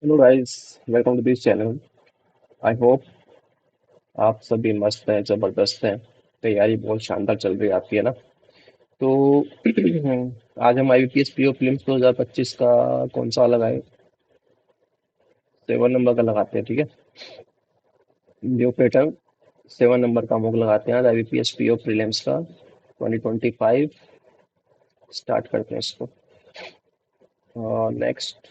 Hello guys, welcome to this channel. I hope आप सभी मस्त हैं, जबरदस्त हैं। तैयारी बहुत शानदार चल रही है आपकी, है ना? तो आज हम आईबीपीएस पीओ फिल्म्स 2025 का कौन सा लगाए? 7 नंबर का लगाते हैं, ठीक है। न्यू पैटर्न 7 नंबर का हम लोग लगाते हैं आज आईबीपीएस पीओ प्रीलिम्स का 2025। स्टार्ट करते हैं इसको। नेक्स्ट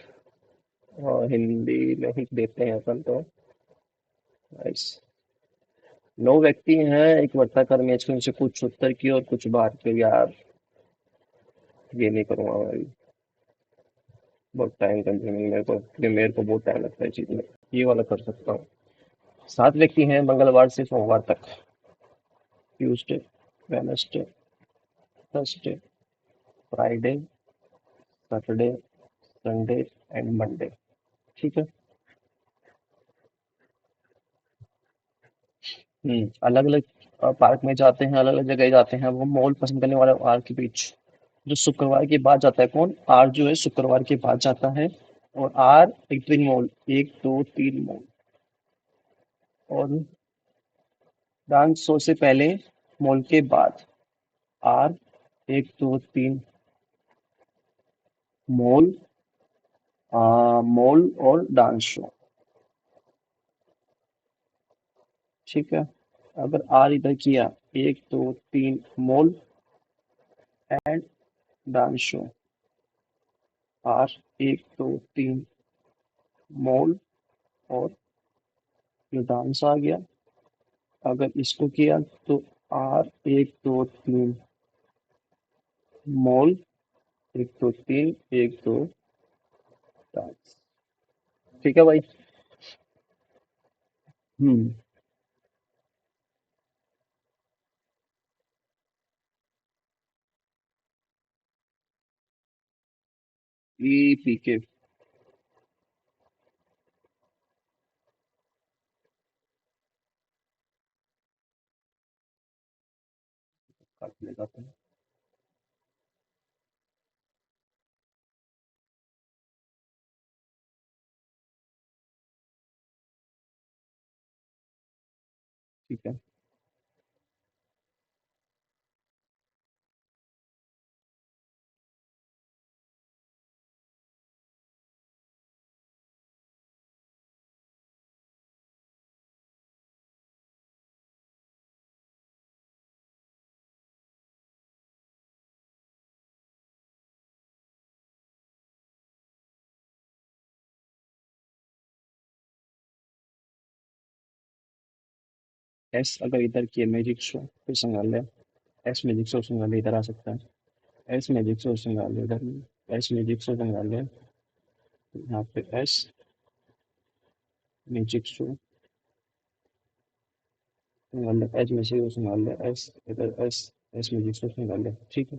हिंदी में ही देते हैं अपन तो। नाइस। 9 व्यक्ति हैं एक वर्ताकार मैच में, उनसे कुछ उत्तर की और कुछ बाहर के। यार, ये नहीं करूंगा भाई। बहुत टाइम कंज्यूमिंग, मेरे को बहुत टाइम लगता है चीज में। ये वाला कर सकता हूँ। 7 व्यक्ति हैं मंगलवार से सोमवार तक। Tuesday, Wednesday, Thursday, Friday, Saturday, Sunday and Monday. ठीक है। अलग अलग पार्क में जाते हैं, अलग अलग जगह जाते हैं। वो मॉल पसंद करने वाले आर के बीच जो शुक्रवार के बाद जाता है। कौन? आर जो है शुक्रवार के बाद जाता है। और आर एक दिन मॉल, 1 2 3 मॉल। और डांस शो से पहले, मॉल के बाद। आर 1 2 3 मॉल, मॉल और डांस शो। ठीक है। अगर आर इधर किया, 1 2 3 mall and dance show. R 1 2 3 mall और ये डांस आ गया। अगर इसको किया तो आर 1 2 3 मॉल, 1 2 3 1 2 डांस। ठीक है भाई। हम्म। ई पी के काटने जाते हैं। ठीक है। एस अगर इधर किए मैजिक शो फिर संग्रहालय। एस मैजिक शो संग्रहालय इधर आ सकता है। एस मैजिक शो संग्रहालय इधर। एस मैजिक शो संग्रहालय। यहाँ पे एस मैजिक शो संग्रहालय, एस मैजिक शो संग्रहालय, एस इधर एस। एस मैजिक शो संग्रहालय, ठीक है।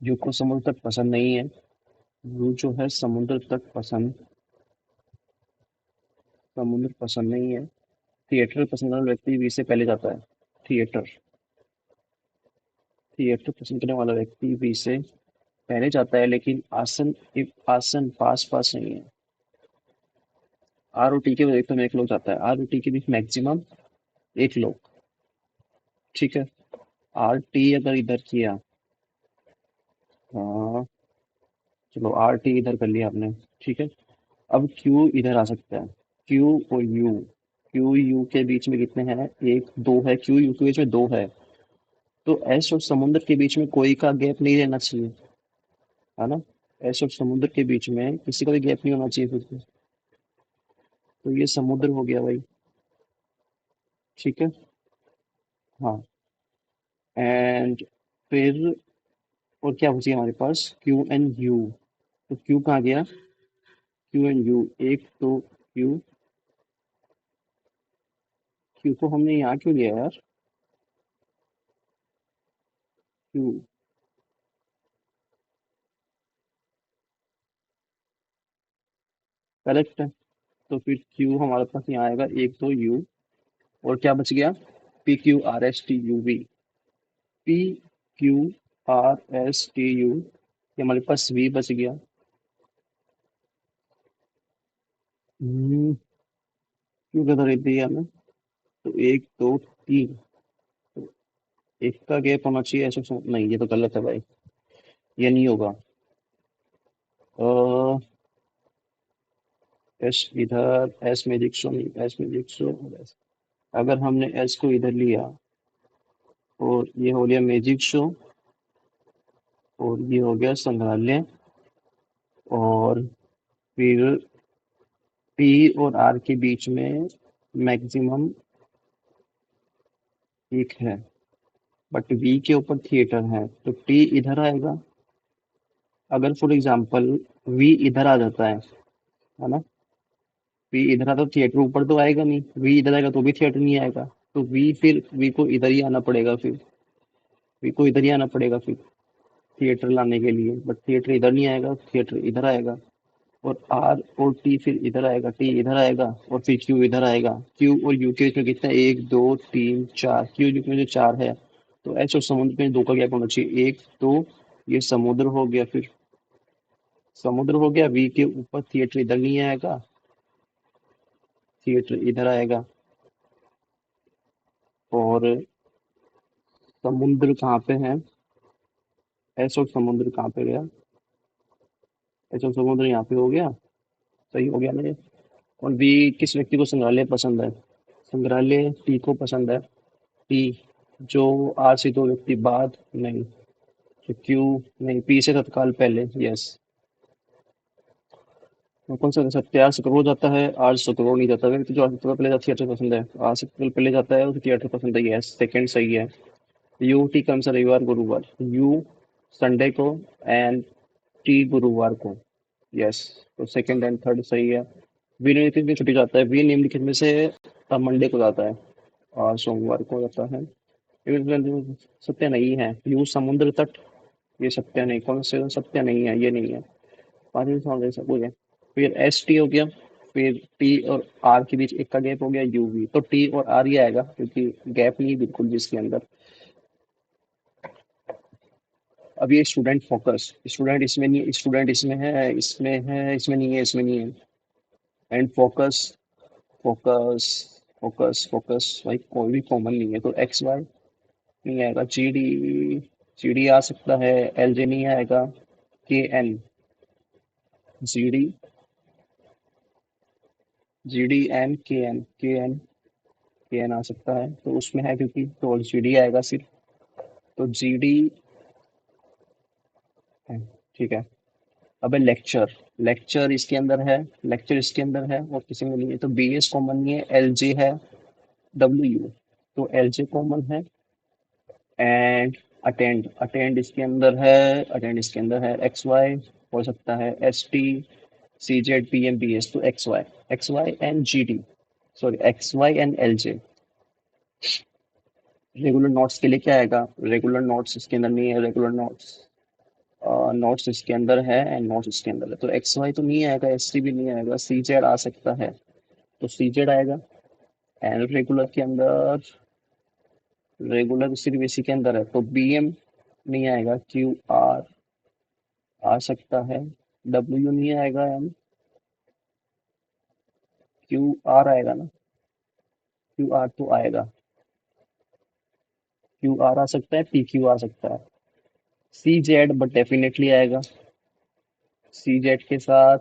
यू को समुद्र तक पसंद नहीं है। यू जो है समुद्र पसंद नहीं है। थिएटर पसंद करने वाला व्यक्ति वी से पहले जाता है। थिएटर थिएटर पसंद करने वाला व्यक्ति वी से पहले जाता है, लेकिन आसन, एक आसन पास पास नहीं है। आर और टी के एक तो एक लोग जाता है, आर और टी के बीच मैक्सिमम एक लोग। ठीक है। आर टी अगर इधर किया, हाँ, चलो आर टी इधर कर लिया आपने। ठीक है। अब क्यू इधर आ सकता है। क्यू और यू, क्यू यू के बीच में कितने हैं? एक दो है, क्यू यू के बीच में दो है। तो एस और समुद्र के बीच में कोई का गैप नहीं रहना चाहिए, है ना? एस और समुद्र के बीच में किसी का भी गैप नहीं होना चाहिए फिर तो ये समुद्र हो गया भाई। ठीक है। हाँ। एंड फिर और क्या बची हमारे पास? Q and U. तो क्यू कहाँ गया? क्यू एंड यू, एक तो क्यू। क्यू को हमने यहाँ क्यों लिया यार? क्यू करेक्ट है। तो फिर क्यू हमारे पास यहाँ आएगा, एक तो यू। और क्या बच गया? P Q R S T U V. P Q R S T U, ये हमारे पास वी बच गया। क्यों क्या खरीद दी हमने? तो एक दो तीन, तो एक का गैप होना चाहिए ऐसे नहीं, ये तो गलत है भाई, ये नहीं होगा। एस इधर, एस मैजिक शो नहीं, एस मैजिक शो। अगर हमने एस को इधर लिया और ये हो गया मैजिक शो और ये हो गया संग्रहालय, और फिर पी और आर के बीच में मैक्सिमम एक है, बट वी के ऊपर थिएटर है, तो टी इधर आएगा। अगर फॉर एग्जांपल वी इधर आ जाता है ना, वी इधर आता तो थिएटर ऊपर तो आएगा नहीं, वी इधर आएगा तो भी थिएटर नहीं आएगा। तो वी, फिर वी को इधर ही आना पड़ेगा, फिर वी को इधर ही आना पड़ेगा फिर थिएटर लाने के लिए, बट थिएटर इधर नहीं आएगा, थिएटर इधर आएगा। और आर और टी फिर इधर आएगा, टी इधर आएगा, और फिर क्यू इधर आएगा। क्यू और यू के बीच में कितना है? एक दो तीन चार, क्यू यू में जो चार है, तो एच और समुद्र में दो का गैप होना चाहिए, एक दो, ये समुद्र हो गया, फिर समुद्र हो गया, वी के ऊपर थिएटर इधर नहीं आएगा, थिएटर इधर आएगा। और समुद्र कहाँ पे है? एस और समुद्र कहाँ पे गया? एस और समुद्र यहाँ पे हो गया, सही हो गया ना ये। और वी किस व्यक्ति को संग्रहालय पसंद है? संग्रहालय टी को पसंद है। टी, जो आर से दो व्यक्ति बाद नहीं, तो क्यू नहीं, पी से तत्काल पहले, यस। तो कौन सा सत्य? आर से करोड़ जाता है, आर से करोड़ नहीं जाता, व्यक्ति जो आर से करोड़ पहले जाता है थिएटर पसंद है, आर से करोड़ पहले जाता है उसे थिएटर पसंद है, यस, सेकंड सही है। यू टी कौन सा रविवार गुरुवार? यू संडे को एंड टी गुरुवार को, यस। तो सेकंड एंड थर्ड सही है। वी निम्नलिखित में छुट्टी जाता है, वी निम्नलिखित में से मंडे को जाता है और सोमवार को जाता है। ये सत्य नहीं है। यू समुद्र तट, ये सत्य नहीं, कौन से सत्य नहीं है, ये नहीं है। पाँचवें सवाल जैसा कोई है। फिर एस टी हो गया, फिर टी और आर के बीच एक का गैप हो गया यू वी, तो टी और आर ही आएगा क्योंकि गैप नहीं है बिल्कुल भी इसके अंदर। अब ये स्टूडेंट फोकस, स्टूडेंट इसमें नहीं, स्टूडेंट इसमें है, इसमें है, इसमें नहीं है, इसमें नहीं है। And focus, focus, focus, focus भाई कोई भी कॉमन नहीं है, तो एक्स वाई नहीं आएगा, जी डी, जी डी आ सकता है, एल जे नहीं आएगा, K N, G D, G D N K N, K N, K N आ सकता है, तो उसमें है क्योंकि, तो जी डी आएगा सिर्फ, तो जी डी है, ठीक है। अब लेक्चर, लेक्चर इसके अंदर है, लेक्चर इसके अंदर है और किसी में नहीं है, तो बी एस कॉमन नहीं है, एल जे है, डब्ल्यू यू, तो एल जे कॉमन है। एंड अटेंड, अटेंड इसके अंदर है, अटेंड इसके अंदर है, एक्स वाई हो सकता है, S T, C Z P M B S, तो X Y, X Y and G D, sorry X Y and L J. Regular notes के लिए क्या आएगा? रेगुलर नोट्स इसके अंदर नहीं है, रेगुलर नोट्स, नोट्स इसके अंदर है एंड नोट्स इसके अंदर है, तो एक्स वाई तो नहीं आएगा, एस टी भी नहीं आएगा, सी जेड आ सकता है, तो सी जेड आएगा। एंड रेगुलर के अंदर, रेगुलर सिर्फ इसी के अंदर है, तो बी एम नहीं आएगा, क्यू आर आ सकता है, डब्ल्यू नहीं आएगा, एम, क्यू आर आएगा ना, क्यू आर तो आएगा, क्यू आर आ सकता है, पी क्यू आ सकता है, सी जेड बट डेफिनेटली आएगा, सी जेड के साथ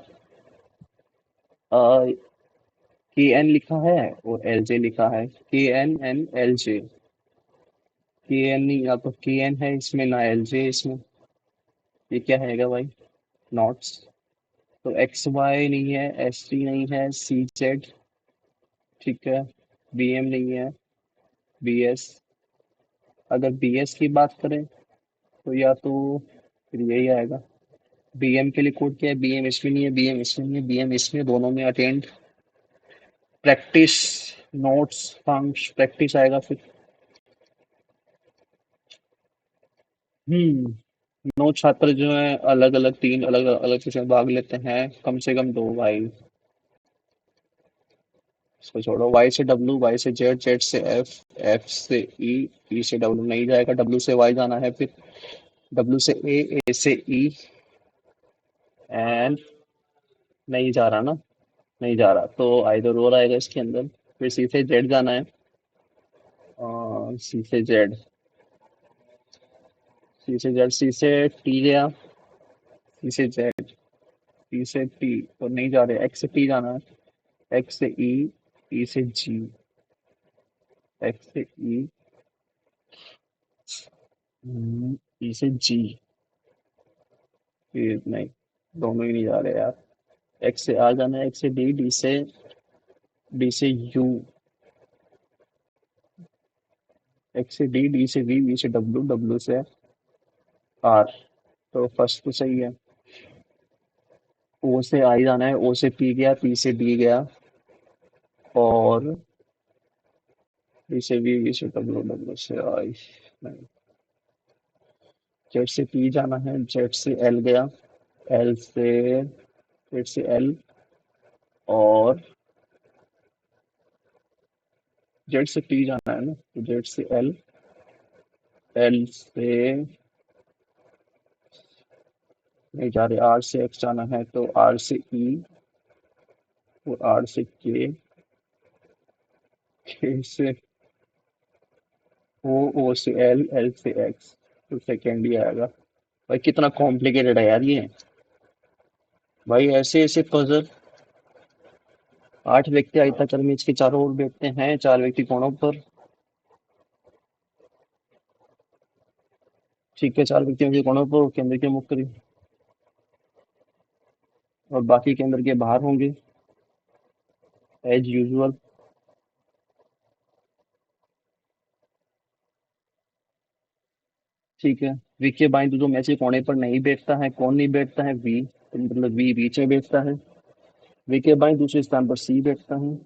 के एन लिखा है और एल जे लिखा है, के एन एंड एल जे, के एन नहीं, या तो के एन है इसमें ना एल जे इसमें, ये क्या है भाई? नॉट्स, तो एक्स वाई नहीं है, एस टी नहीं है, सी जेड, ठीक है, बी एम नहीं है, बी एस, अगर बी एस की बात करें तो या तो फिर यही आएगा। बी एम के लिए कोड क्या है? बी एम इसमें नहीं है, बी एम इसमें नहीं है, बी एम इसमें, दोनों में अटेंड, प्रैक्टिस, नोट्स, फंक्श, प्रैक्टिस आएगा फिर। हम्म, नौ छात्र जो है अलग अलग, तीन अलग अलग सेशन में भाग लेते हैं, कम से कम दो भाई, इसको छोड़ो, वाई से डब्ल्यू, वाई से जेड, जेड से एफ, एफ से ई, ई से डब्ल्यू नहीं जाएगा, डब्ल्यू से वाई जाना है, फिर डब्ल्यू से ए से ई, एंड नहीं जा रहा ना, नहीं जा रहा, तो आइदर और आएगा इसके अंदर। फिर सी से जेड जाना है। सी से जेड, सी से जेड, सी से टी गया, सी से जेड, टी से टी तो नहीं जा रहे, एक्स से टी जाना है, एक्स से ई, ई से जी, एक्स से ई, ई से जी, फिर नहीं, दोनों ही नहीं जा रहे यार। एक्स से आर जाना है, एक्स से डी, डी से यू, एक्स से डी, डी से वी, वी से डब्ल्यू, डब्ल्यू से आर। तो फर्स्ट तो सही है। ओ से आई जाना है, ओ से पी गया, पी से डी गया, और डी से वी, वी से डब्ल्यू, डब्ल्यू से आई, नहीं, जेड से पी जाना है, जेड से एल गया, एल से, जेड से एल, और जेड से टी जाना है ना, तो जेड से एल, एल से नहीं जा रहे, आर से एक्स जाना है, तो आर से ई, और आर से के से ओ से एल, एल से एक्स, तो सेकेंड ही आएगा। भाई कितना कॉम्प्लिकेटेड है यार ये। भाई ऐसे ऐसे पजल। 8 व्यक्ति आयताकार मेज के चारों ओर बैठते हैं, 4 व्यक्ति कोनों पर। ठीक है, 4 व्यक्ति मेज के कोनों पर केंद्र के मुख करीब, और बाकी केंद्र के बाहर होंगे, एज यूजुअल। ठीक है, वी के बाएं जो मैच के कोने पर नहीं बैठता है, कौन नहीं बैठता है? वी, तो मतलब वी बीच में बैठता है। वी के बाएं दूसरे स्थान पर सी बैठता है,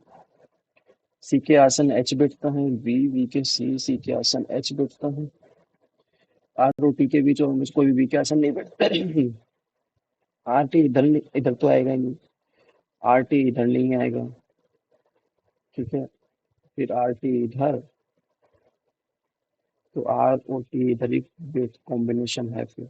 सी के आसन एच बैठता है, वी के सी, सी के आसन एच बैठता है। आर और टी के बीच और में कोई भी वी के आसन नहीं बैठता। आर टी इधर इधर तो आएगा ही नहीं, आर टी इधर नहीं आएगा। ठीक है, फिर आर टी इधर, तो आर और टी इधर ही कॉम्बिनेशन है, फिर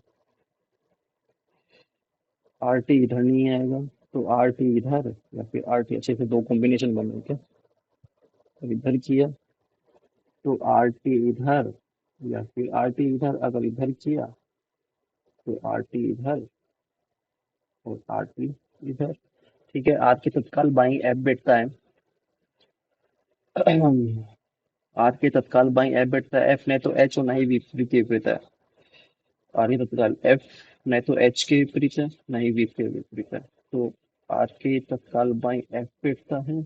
आर टी इधर नहीं आएगा, तो आर टी इधर, या फिर आर टी, अच्छे से दो कॉम्बिनेशन बने क्या? तो इधर किया तो आर टी इधर, या फिर आर टी इधर, अगर इधर किया तो आर टी इधर, और आर टी इधर। ठीक है, आर के तत्काल बाई एफ बैठता है। आर के तत्काल बाई एफ बैठता है, एफ नहीं तो एच और ना ही वी के विपरीत है। आर के तत्काल एफ नहीं तो एच के विपरीत है, ना ही वी के विपरीत है। तो आर के तत्काल बाई एफ बैठता है,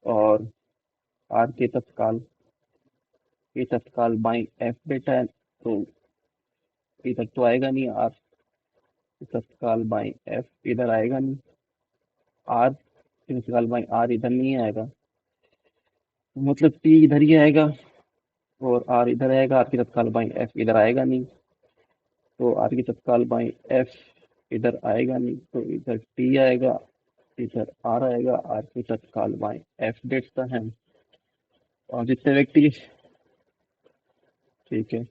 और आर के तत्काल बाई एफ बैठा है, तो इधर तो आएगा नहीं, आर के तत्काल बाई एफ इधर आएगा नहीं, आर के तत्काल बाई आर इधर नहीं आएगा, मतलब टी इधर ही आएगा, और आर इधर आएगा, आर की तत्काल बाई एफ इधर आएगा नहीं, तो आर की तत्काल बाई एफ इधर आएगा नहीं, तो इधर टी आएगा, इधर आर आएगा, आर की तत्काल बाई एफ बैठता है। और ठीक है,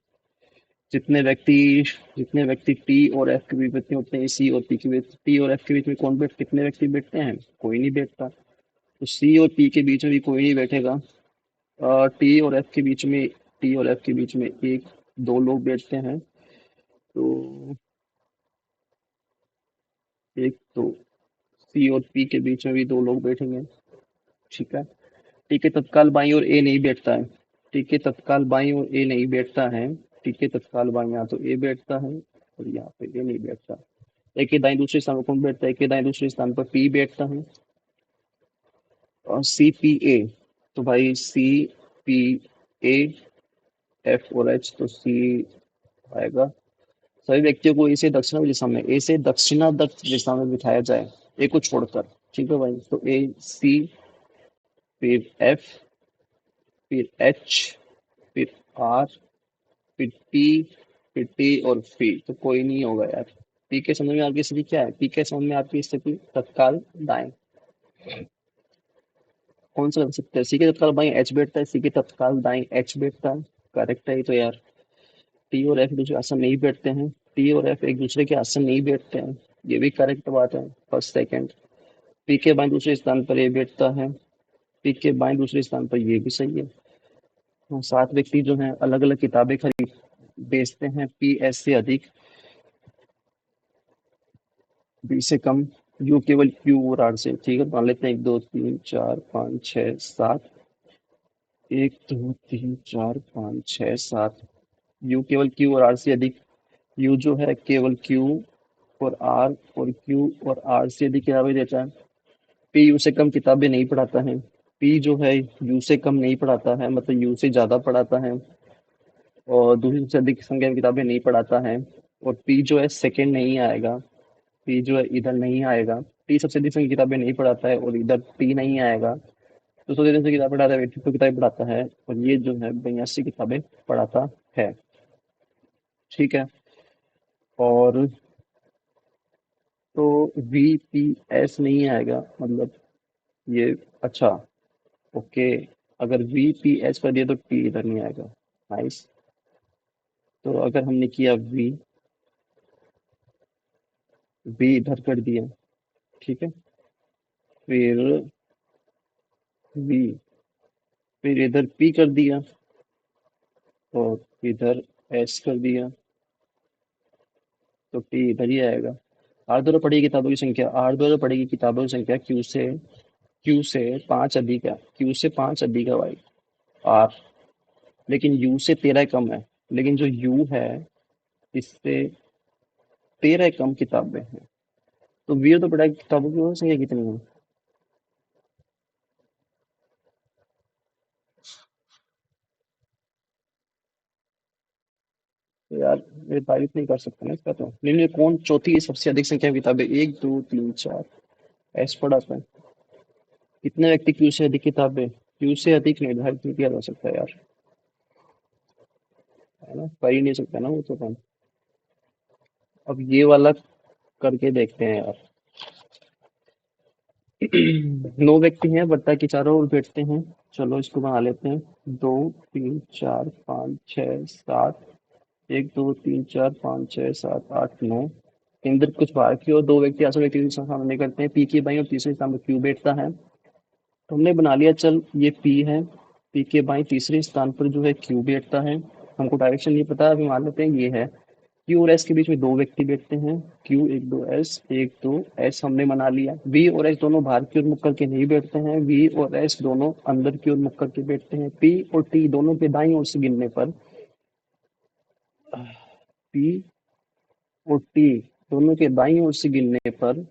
जितने व्यक्ति जितने व्यक्ति टी और एफ के बीच में होते हैं, सी और पी के बीच, टी और एफ के बीच में कितने व्यक्ति बैठते हैं? कोई नहीं बैठता, तो सी और पी के बीच में भी कोई नहीं बैठेगा। टी और एफ के बीच में, एक दो लोग बैठते हैं, तो एक तो सी और पी के बीच में भी दो लोग बैठेंगे। ठीक है, टी के तत्काल बाईं ओर ए नहीं बैठता है, टी के तत्काल बाईं ओर ए नहीं बैठता है, टी के तत्काल बाईं यहाँ तो ए बैठता है, और यहाँ पे ए नहीं बैठता। ए के दाएं दूसरे स्थान पर कौन बैठता है? ए के दाएं दूसरे स्थान पर पी बैठता है, और सी पी ए, तो भाई सी पी ए, एफ और एच, तो सी आएगा। सभी व्यक्तियों को ए से दक्षिणावर्त दिशा में, ए से दक्षिणावर्त दिशा में बिठाया जाए, ए को छोड़कर। ठीक है भाई, तो ए सी, फिर एफ, फिर एच, फिर आर, फिर टी, फिर टी और फी, तो कोई नहीं होगा यार। पी के समय में आपकी स्थिति क्या है? पी के समय में आपकी स्थिति तत्काल दाएं, कौन सा कर सकते हैं? सी के तत्काल बाएं एच बैठता है, सी के तत्काल दाएं एच बैठता है। करेक्ट है ये तो यार। टी और एफ एक दूसरे के आसन नहीं बैठते हैं, टी और एफ एक दूसरे के आसन नहीं बैठते हैं, ये भी करेक्ट बात है, फर्स्ट सेकंड। पी के बाएं दूसरे स्थान पर ए बैठता है, पी के बाएं दूसरे स्थान पर ये भी सही है। हाँ, 7 व्यक्ति जो हैं अलग-अलग किताबें खरीद बेचते हैं, पी एस से अधिक, बी से कम, यू केवल क्यू और आर से। ठीक है, मान लेते हैं 1 2 3 4 5 6 7, 1 2 3 4 5 6 7, यू केवल क्यू और आर से अधिक, यू जो है केवल क्यू और क्यू और आर से अधिक किताबें देता है। पी यू से कम किताबें नहीं पढ़ाता है, पी जो है यू से कम नहीं पढ़ाता है, मतलब यू से ज्यादा पढ़ाता है, और दूसरी सबसे अधिक संख्या में किताबें नहीं पढ़ाता है। और पी जो है सेकंड नहीं आएगा, पी जो है इधर नहीं आएगा। टी सबसे अधिक संख्या की किताबें नहीं पढ़ाता है और इधर टी नहीं आएगा। तो सबसे अधिक किताब पढ़ाता है, 82 किताबें पढ़ाता है, और ये जो है 82 किताबें पढ़ाता है। ठीक है। और तो वी पी एस नहीं आएगा, मतलब ये, अच्छा, ओके, अगर वी पी एच कर दिया तो टी इधर नहीं आएगा। नाइस। तो अगर हमने किया वी इधर कर दिया, ठीक है, फिर वी, फिर इधर पी कर दिया, और इधर एस कर दिया, तो टी इधर ही आएगा। आर द्वारा पढ़ी किताबों की संख्या, आर द्वारा पढ़ी किताबों की संख्या क्यू से 5 अधिक है, क्यू से 5 अधिक है भाई, आर, लेकिन यू से 13 कम है, लेकिन जो यू है इससे 13 कम किताबें हैं। तो वी तो पढ़ा किताबों की संख्या कितनी है? तो यार मेरे तारीफ नहीं कर सकते ना इसका, तो निम्न में कौन चौथी सबसे अधिक संख्या में किताबें, 1 2 3 4, ऐसे पढ़ा था। कितने व्यक्ति क्यू से अधिक किताबें, क्यू से अधिक निर्धारित नहीं किया जा सकता यार, है ना, कर ही नहीं सकता ना वो तो काम। अब ये वाला करके देखते हैं यार। 9 व्यक्ति हैं, वृत्ता के चारों ओर बैठते हैं। चलो इसको बना लेते हैं, 2 3 4 5 6 7, 1 2 3 4 5 6 7 8 9। इंद्र कुछ बाहर की और 2 व्यक्ति आसन व्यक्ति के सामने करते हैं, पी की बाई और तीसरे स्थान पर क्यू बैठता है। तो हमने बना लिया, चल ये पी है, पी के बाई तीसरे स्थान पर जो है क्यू बैठता है। हमको डायरेक्शन नहीं पता, अभी मान लेते हैं ये है। क्यू और एस के बीच में 2 व्यक्ति बैठते हैं, क्यू 1 2 एस हमने बना लिया। वी और एस दोनों बाहर की ओर मुख करके नहीं बैठते हैं, वी और एस दोनों अंदर की ओर मुख करके बैठते हैं। पी और टी दोनों के दाईं ओर से गिनने पर, पी और टी दोनों के दाईं ओर से गिनने पर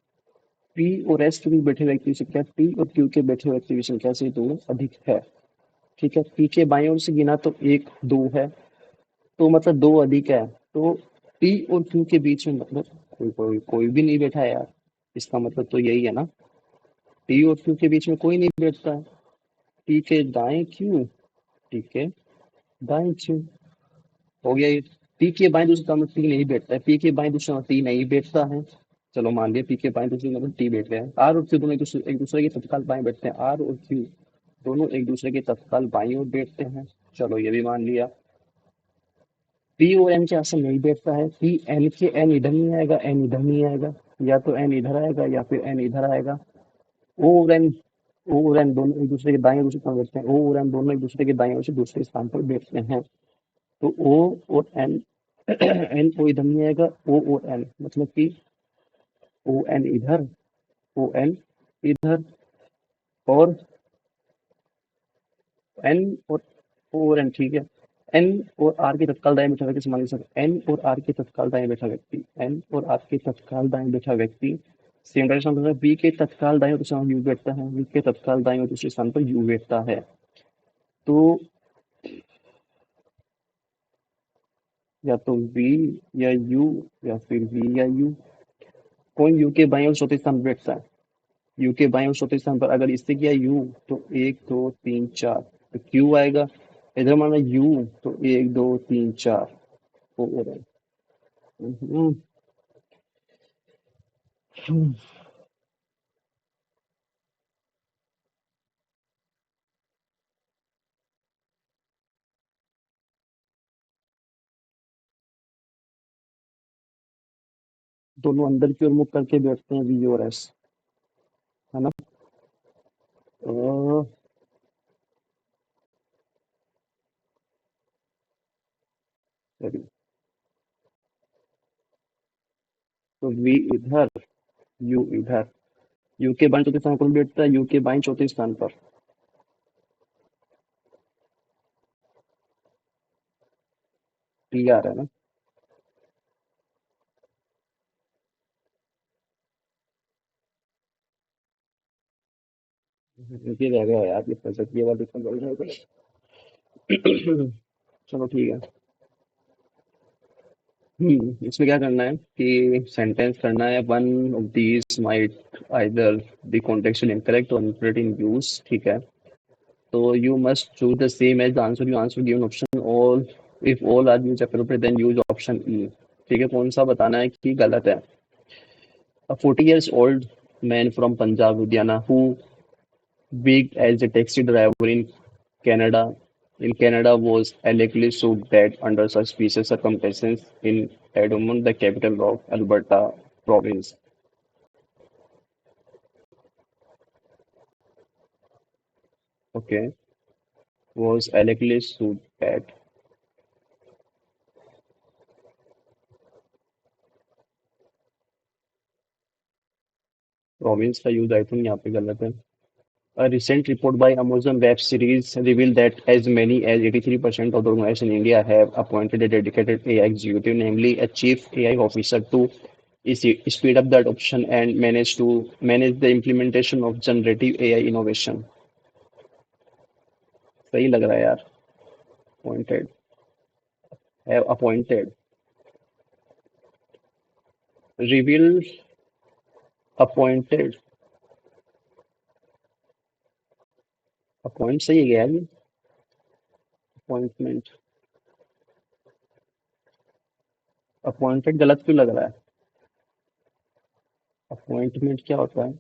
पी और एस के बीच बैठे व्यक्ति की संख्या टी और क्यू के बैठे व्यक्ति की संख्या से 2 अधिक है। ठीक है, पी के बाईं ओर से गिना तो 1 2 है, तो मतलब 2 अधिक है। तो पी और क्यू के बीच में मतलब कोई भी नहीं बैठा है यार, इसका मतलब तो यही है ना, पी और क्यू के बीच में कोई नहीं बैठता है। पी के दाएं क्यू, टी के दाएं क्यू, हो गया ये। पी के बाएं दूसरे मतलब टी नहीं बैठता है, पी के बाएं दूसरे मतलब टी नहीं बैठता है। चलो मान लिया पी के बाएं दूसरे मतलब टी बैठ गया है। आर और क्यू दोनों एक दूसरे के तत्काल बाएं बैठते हैं, आर और क्यू दोनों एक दूसरे के तत्काल बाईं ओर बैठते हैं। चलो ये भी मान लिया। पी और एन के आसन नहीं बैठता है, पी एन के, एन इधर नहीं आएगा, एन इधर नहीं आएगा, या तो एन इधर आएगा या फिर एन इधर आएगा। ओ और एन, ओ और एन दोनों एक दूसरे के दाएं दूसरे स्थान बैठते हैं, ओ और एन दोनों एक दूसरे के दाएं ओर से दूसरे स्थान पर बैठते हैं। तो ओ और एन, एन ओ इधर नहीं आएगा, ओ और एन मतलब कि ओ एन इधर, ओ एन इधर, और एन और ओ और एन, ठीक है। एन और आर के तत्काल दाएं बैठा व्यक्ति समान एन और आर के तत्काल दाएं बैठा व्यक्ति, एन और आर के तत्काल दाएं बैठा व्यक्ति सेम डायरेक्शन में बी के तत्काल दाएं और दूसरे यू बैठता है, बी के तत्काल दाएं और दूसरे स्थान पर यू बैठता है। तो या तो वी या यू, या फिर वी या यू, कौन यू के बाएं और चौथे स्थान पर बैठता है? यू के बाएं और चौथे स्थान पर अगर इससे किया यू, तो 1 2 3 4, तो क्यू आएगा। इधर माना यू, तो 1 2 3 4, और हम्म, दोनों अंदर की ओर मुख करके बैठते हैं, वी और एस। है ना? अ, sorry, तो वी इधर, यू इधर, यू के बाईं चौथे स्थान पर बैठता है, यू के बाईं चौथे स्थान पर। टी आ रहा है ना? ये रह गया यार, ये फंसत ये वाला इतना जल्द है। चलो ठीक है। इसमें क्या करना है कि सेंटेंस करना है, one of these might either the contextual incorrect or incorrect in use, ठीक है? तो you must choose the same as the answer you answer given option, all if all are used appropriate then use option E। ठीक है, कौन सा बताना है कि गलत है? A 40 years old man from Punjab, Ludhiana, who worked as a taxi driver in Canada was allegedly shot dead under suspicious circumstances in Edmonton, the capital of Alberta province. Okay, was allegedly shot dead। Province का use I think यहाँ पे गलत है। A recent report by Amazon Web Series revealed that as many as 83% of the organizations in India have appointed a dedicated AI executive, namely a chief AI officer, to speed up the adoption and manage the implementation of generative AI innovation। सही लग रहा है यार। Appointed, have appointed, revealed, appointed, appoint सही है क्या यार ये? Appointment, appointed गलत क्यों लग रहा है? Appointment क्या होता है?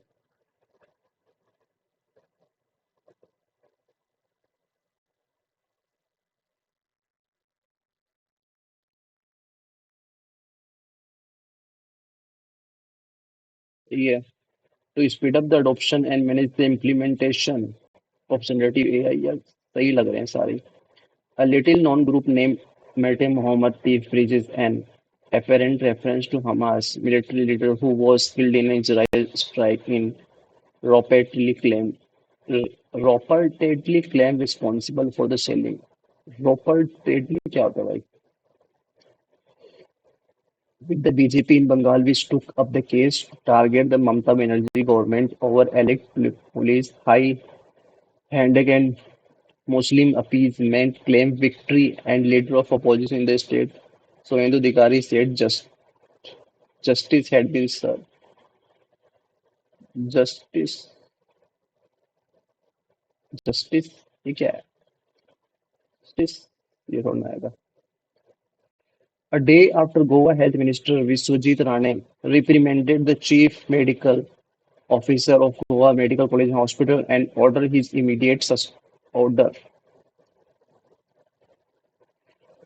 ये to speed up the adoption and manage the implementation of generative AI, यार सही लग रहे हैं सारे। A little known group named Mete Mohammed Tifriz is an apparent reference to Hamas military leader who was killed in an Israel strike in reportedly claimed reportedly claimed responsible for the selling। reportedly क्या होता है भाई? With the BJP in Bengal, which took up the case to target the Mamata Banerjee government over elect police high-handed and Muslim appeasement claim victory and leader of opposition in the state, Suvendu Adhikari said justice had been served। Justice, justice, ये क्या है? Justice, ये थोड़ा आएगा। A day after Goa Health Minister Vishwajit Rane reprimanded the Chief Medical Officer of Goa Medical College and Hospital and ordered his immediate order।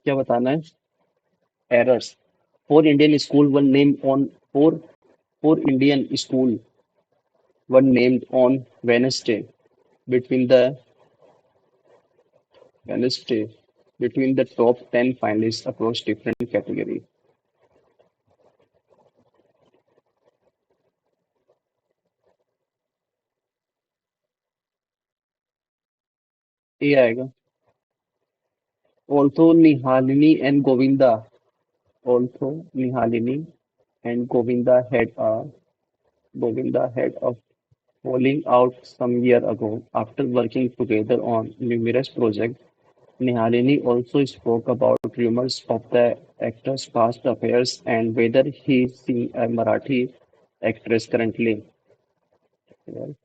क्या बताना है? Errors. Four four Indian school were named on between the Wednesday between the top 10 finalists across different categories। ये आएगा। Also Nihalini and Govinda had a falling out some year ago after working together on numerous projects। Nihalini also spoke about rumors of the actor's past affairs and whether he is seeing a Marathi actress currently। Well,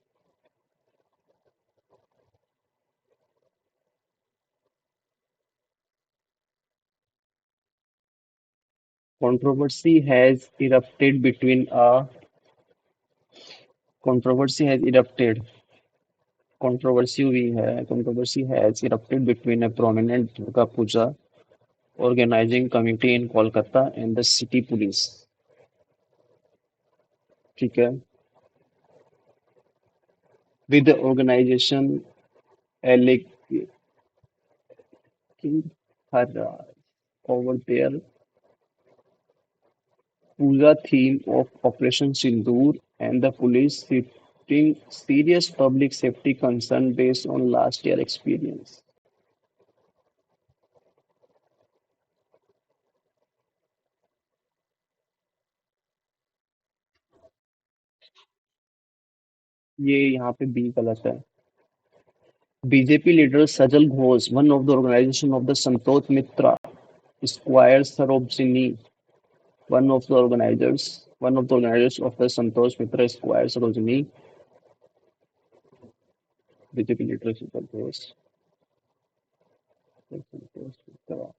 controversy has erupted between a controversy has erupted controversy has erupted between a prominent Durga Puja organizing committee in Kolkata and the city police। ठीक है। with the organization allocating her over their Puja theme of Operation Sindoor and the police citing serious public safety concern based on last year experience. ये यहाँ पे B गलत है. BJP leader Sajal Ghosh, one of the organization of the Santosh Mitra Square Sarojini, one of the organizers of the Santosh Mitra Square Sarojini, BJP leader Sajal Ghosh, Santosh Mitra.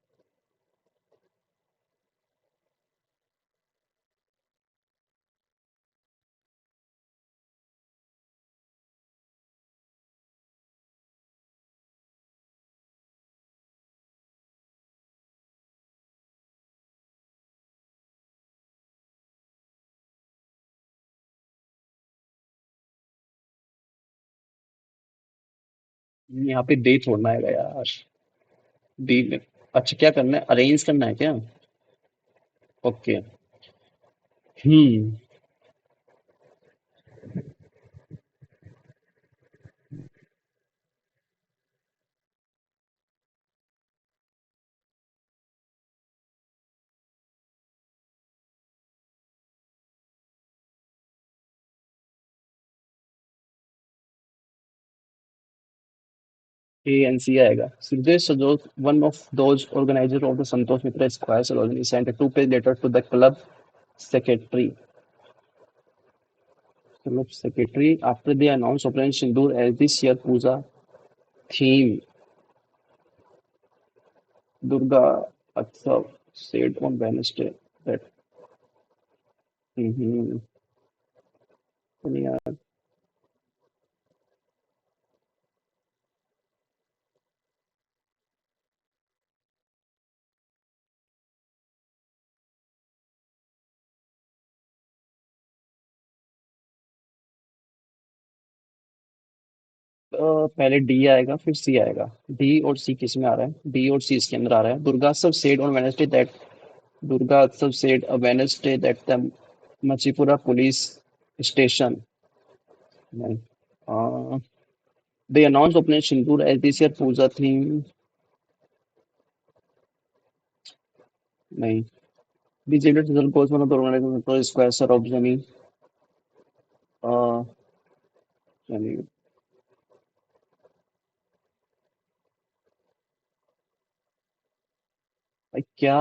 यहाँ पे दे छोड़ना है यार. डी में. अच्छा क्या करना है, अरेंज करना है क्या? ओके. हम्म. ANC आएगा. Siddesh Sajot, one of those organizers of the Santosh Mitra Square Ceremony, sent a two-page letter to the secretary. Club secretary after they announced Operation Sindoor as this year Puja theme. Durga Utsav said on Wednesday that. हम्म. यार. पहले D आएगा फिर सी आएगा. D और सी किस में आ रहा है? डी और सी इसके अंदर आ रहा है. दुर्गात्सव said on Wednesday that Durgatsav said on Wednesday that the Machipura police station. Uh, they announced Operation Sindoor as this year Puja theme. नहीं. Visited Rizal Coast, one of the organizers of Square Sarojini. Uh, यानी भाई क्या.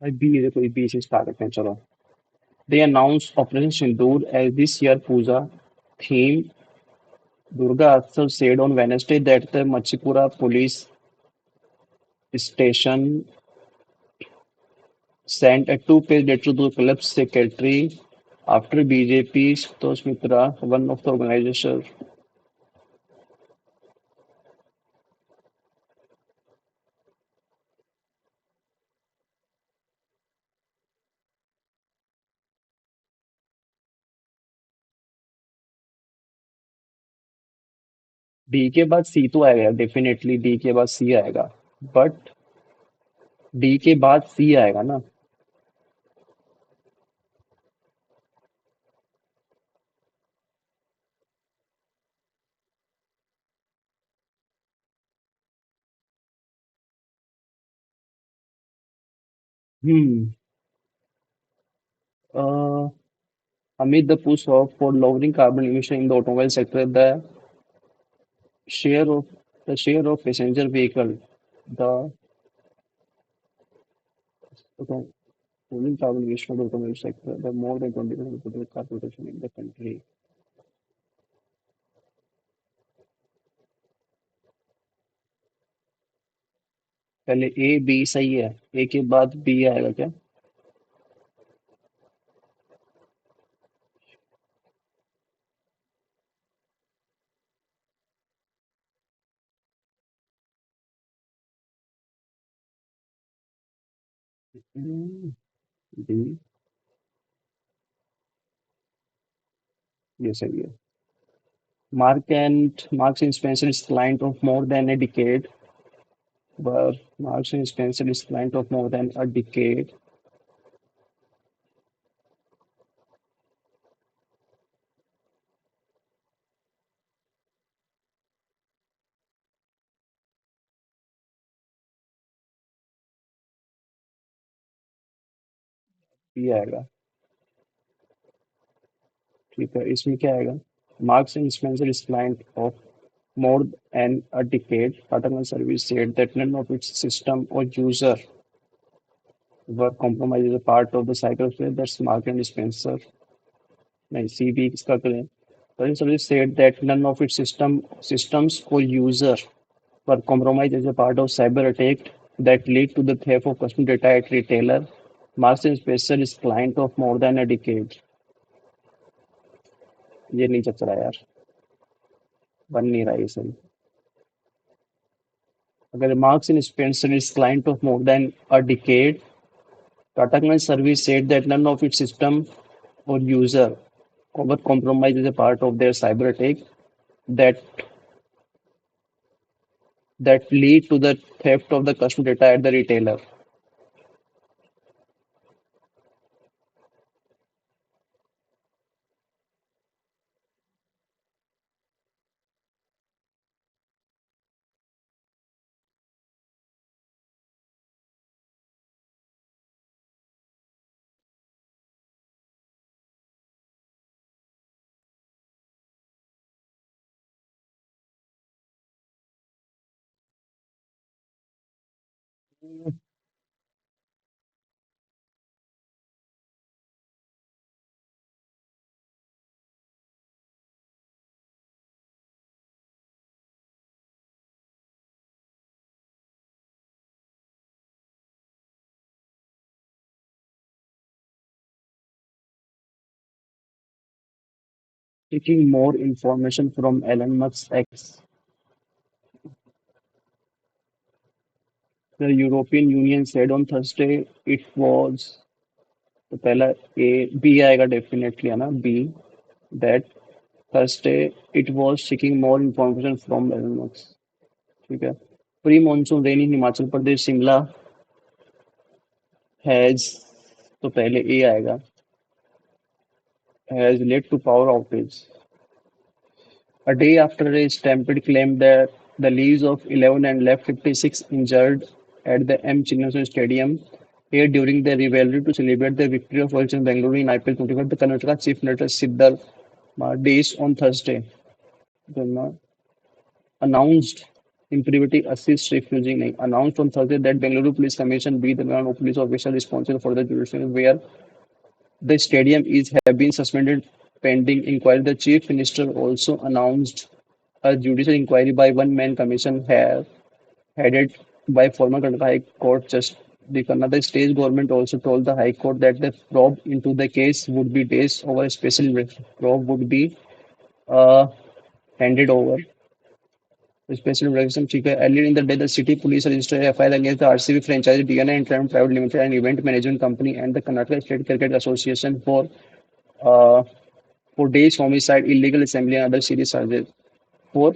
भाई B है, कोई B से start करते हैं चलो. They announced Operation Sindoor as this year Puja theme. Durga Utsav said on Wednesday that the Machipura police station sent a two-page letter to the club secretary after BJP Santosh Mitra, one of the organizers. D के बाद सी तो आएगा, definitely D के बाद सी आएगा. But D के बाद सी आएगा ना. हम्म. uh, amid the push for lowering carbon emission in the automobile sector, share of the share of passenger vehicle, the lowering carbon emission of the automobile sector, the more than 20% of the car production in the country. पहले A B सही है, ए के बाद B आएगा क्या? B, ये सही है। Marks and Spencer is client of more than a decade. But Marks and Spencer is client of more than a decade. ये आएगा। ठीक है, इसमें क्या आएगा? Marks and Spencer is client of more than a decade. Patterson Service said that none of its system or user were compromised as a part of the cycle of that's Marks and Spencer. नहीं, C B इसका करें। Patterson Service said that none of its systems or user were compromised as a part of cyber attack that lead to the theft of customer data at retailer. Marks and Spencer is client of more than a decade. ये नहीं चल रहा यार, बन नहीं रहा ये सही। अगर Marks and Spencer is client of more than a decade, Tata Client Service said that none of its system or user were compromised as a part of their cyber attack that lead to the theft of the customer data at the retailer. Seeking more information from Elon Musk's X, the European Union said on Thursday it was, तो पहला A B आएगा definitely है ना, B, that Thursday it was seeking more information from Elon Musk. ठीक है। Pre monsoon rain in Himachal Pradesh Shimla has, तो पहले A आएगा, has led to power outage. A day after a stampede claimed that the lives of 11 and left 56 injured at the M. Chinnaswamy Stadium, here during the rivalry to celebrate the victory of Royal Challengers Bangalore in IPL 25, the Karnataka Chief Minister Siddhar Days on Thursday announced imperative assist refusing announced on Thursday that Bengaluru Police Commission be the non police official responsible for the jurisdiction where the stadium is have been suspended pending inquiry. The chief minister also announced a judicial inquiry by one-man commission headed by former Karnataka High Court Justice. The Karnataka state government also told the High Court that the probe into the case would be days over. A special probe would be uh, handed over. The special investigation figure earlier in the day, the city police registered a file against the RCB franchise DNA Entertainment Private Limited and Event Management Company and the Karnataka State Cricket Association uh, for days homicide, illegal assembly, and other serious charges. Four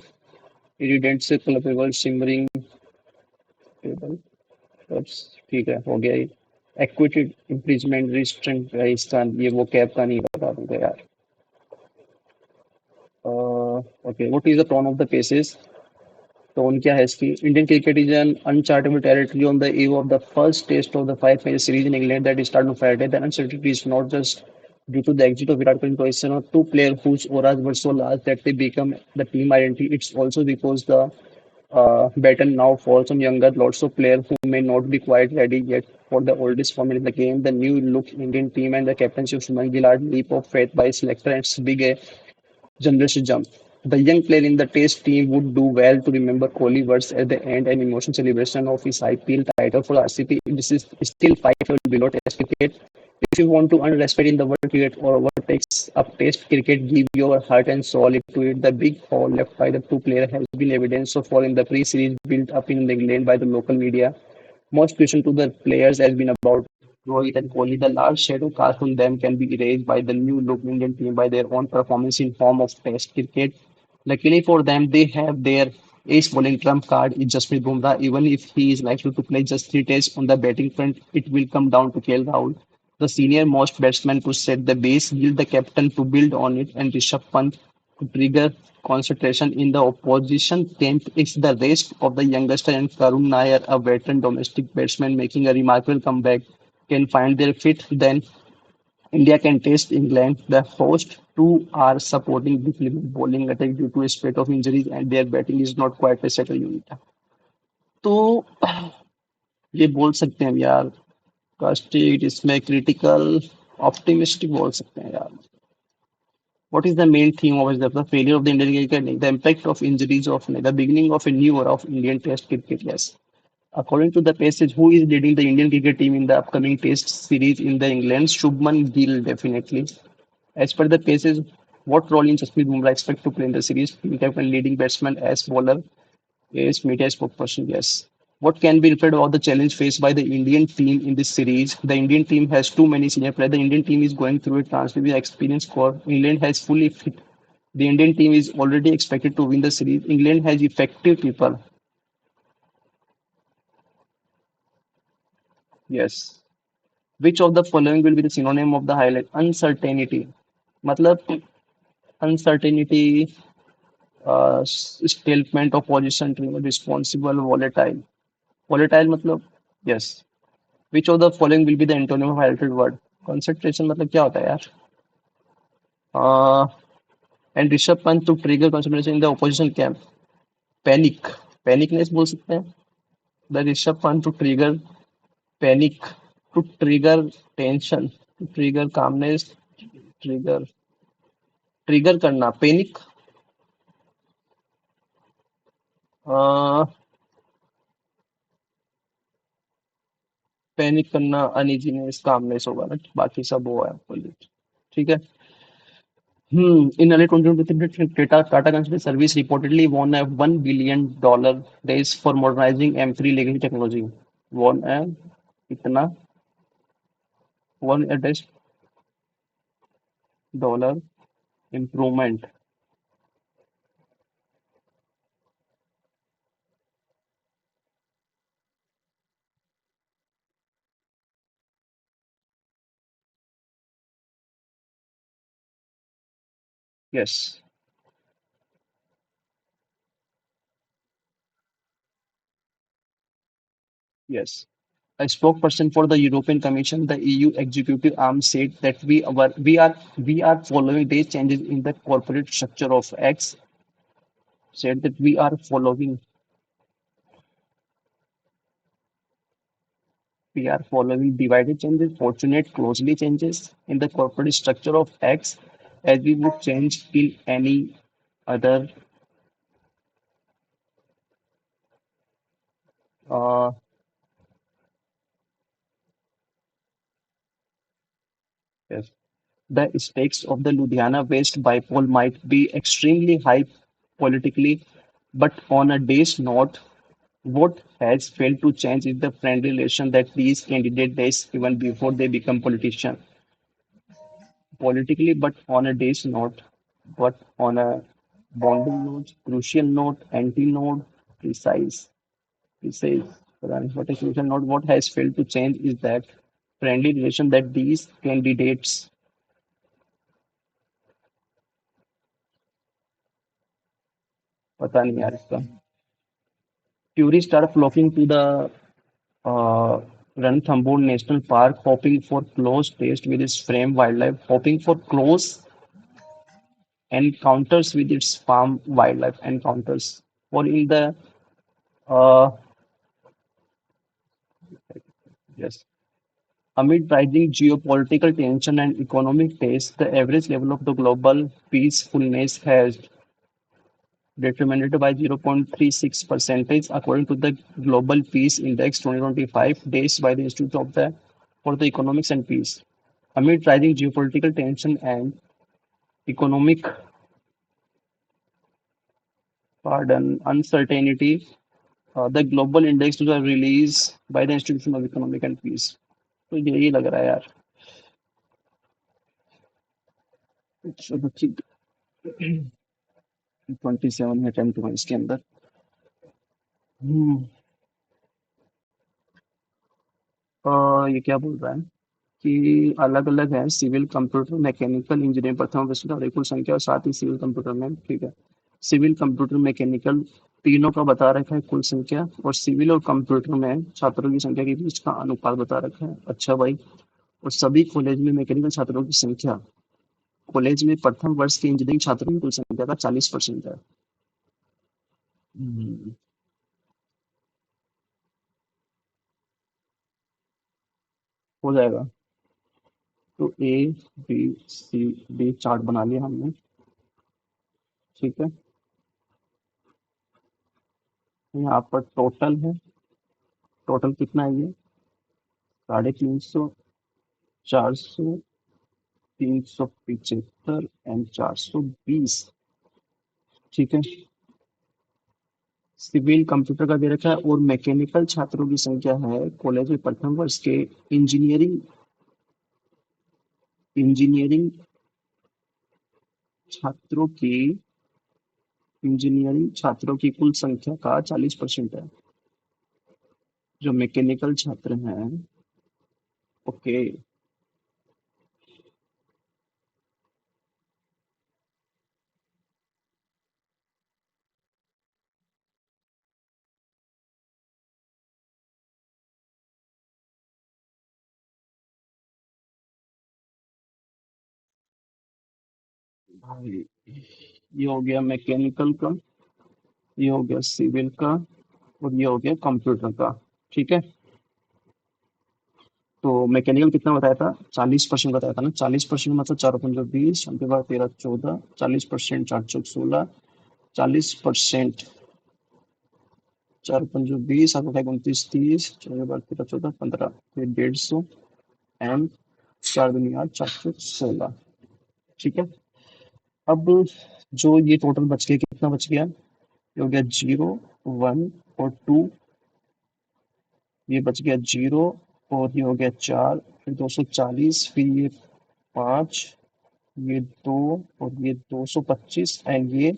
irritants culpable simmering table. ठीक है, हो गया ये। Acquitted imprisonment restraint Rajasthan, ये वो cab का नहीं बता दूंगा यार। Okay, what is the tone of the paces? Tone क्या है इसकी? Indian cricket is an uncharted territory on the eve of the first test of the five-match series in England that started on Friday. The uncertainty is not just due to the exit of Virat Kohli in position of two players whose auras were so large that they become the team identity. It's also because the baton now falls on younger, lots of players who may not be quite ready yet for the oldest format in the game. The new look Indian team and the captaincy of Shubman Gill are leap of faith by selector and it's big a generation jump. The young player in the Test team would do well to remember Kohli words at the end and emotional celebration of his IPL title for RCB. This is still 5 level below Test cricket. If you want to earn respect in the world cricket or what takes up Test cricket, give your heart and soul into it. The big hole left by the two players has been evidence so far in the pre-series built up in England by the local media. Most question to the players has been about Rohit and Kohli. The large shadow cast on them can be erased by the new look Indian team by their own performance in form of Test cricket. Luckily for them, they have their ace bowling trump card is Jasprit Bumrah. Even if he is likely to play just 3 tests on the batting front, it will come down to KL Rahul, the senior most batsman to set the base, Gill the captain to build on it, and Rishabh Pant to trigger concentration in the opposition tenth. It's the rest of the youngster and Karun Nair, a veteran domestic batsman making a remarkable comeback, can find their fit. Then India can test England. The host two are supporting depleted bowling attack due to a spate of injuries and their batting is not quite a settled unit. तो ये बोल सकते हैं हम यार state इसमें critical optimistic बोल सकते हैं यार. What is the main theme of the failure of the Indian cricket? The impact of injuries of the beginning of a new era of Indian Test cricket. Yes. According to the passage, who is leading the Indian cricket team in the upcoming Test series in the England? Shubman Gill, definitely. As per the passage, what role in Jasprit Bumrah expect to play in the series? Team captain, leading batsman, as bowler, as media spokesperson. Yes. What can be referred about the challenge faced by the Indian team in this series? The Indian team has too many senior players. The Indian team is going through a transfer experience core. England has fully fit. The Indian team is already expected to win the series. England has effective people. Yes. Which of the following will be the synonym of the highlight? Uncertainty. मतलब uncertainty, stalemate, opposition, responsible, volatile. Volatile मतलब yes. Which of the following will be the antonym of highlighted word? Concentration मतलब क्या होता है यार? Uh, and Rishabh Pant to trigger concentration in the opposition camp. Panic. Panicness बोल सकते हैं. The Rishabh Pant to trigger panic, to trigger tension, to trigger calmness, trigger trigger करना panic. Panic करना अनइजीनेस कामनेस होगा ना, बाकी सब वो है opposite. ठीक है. In early 2023, Tata Consulting Service reportedly won a $1 billion race for modernizing M3 legacy technology. Won a इतना $1 improvement. Yes, yes. A spokesperson for the European Commission, the EU executive arm, said that we are following these changes in the corporate structure of X. Said that we are following divided changes, fortunate closely changes in the corporate structure of X, as we would change in any other. Uh, yes. The stakes of the Ludhiana West bipole might be extremely high politically, but on a day's note, what has failed to change is the friendly relation that these candidates face even before they become politicians. Politically, but on a day's note, but on a bonding note, crucial note, anti-note, precise, precise, but a crucial note, what has failed to change is that friendly relation that these candidates, पता नहीं यार इसका. Tourists are flocking to the uh, Ranthambore National Park, hoping for close taste with its frame wildlife, hoping for close encounters with its farm wildlife encounters. For in the uh, yes, amid rising geopolitical tension and economic pace, the average level of the global peacefulness has deteriorated by 0.36 percentage according to the Global Peace Index 2025 days by the Institute of the for the Economics and Peace. Amid rising geopolitical tension and economic uncertainty, the global index was released by the Institution of Economic and Peace. तो यही लग रहा है यार. चलो ठीक. 27 है attempt हुआ इसके अंदर. हम्म. ये क्या बोल रहा है कि अलग अलग है सिविल कंप्यूटर मैकेनिकल इंजीनियरिंग प्रथम विश्व और कुल संख्या और साथ ही सिविल कंप्यूटर में ठीक है. सिविल कंप्यूटर मैकेनिकल तीनों का बता रखा है कुल संख्या और सिविल और कंप्यूटर में छात्रों की संख्या के बीच का अनुपात बता रखा है. अच्छा भाई. और सभी कॉलेज में मैकेनिकल छात्रों की संख्या कॉलेज में प्रथम वर्ष के इंजीनियरिंग छात्रों की कुल संख्या का 40% है. हम्म, हो जाएगा. तो A B C D chart बना लिया हमने. ठीक है. यहाँ पर टोटल है. टोटल कितना है ये? 350, 400, 375 एंड 420. ठीक है. सिविल कंप्यूटर का दे रखा है और मैकेनिकल छात्रों की संख्या है कॉलेज में प्रथम वर्ष के इंजीनियरिंग इंजीनियरिंग छात्रों की इंजीनियरिंग छात्रों की कुल संख्या का 40% है जो मैकेनिकल छात्र हैं. ओके. भाई ये हो गया मैकेनिकल का. ये हो गया सिविल का. और ये हो गया कंप्यूटर का. ठीक है. तो मैकेनिकल कितना बताया था? 40% बताया था ना. 40% मतलब 4 × 5 20, उनके बाद 13 14, 40%, 4 × 16, 40%, 4 × 5 20, 7 × 29 30, 4 के बाद 13 14 15, फिर 150 एंड 4 × 2 = 8, 416. ठीक है. अब जो ये टोटल बच गया कितना बच गया? ये हो गया 0 1 और 2. ये बच गया 0 और ये हो गया 4, फिर 240, फिर ये 5, ये 2 और ये 225 एंड ये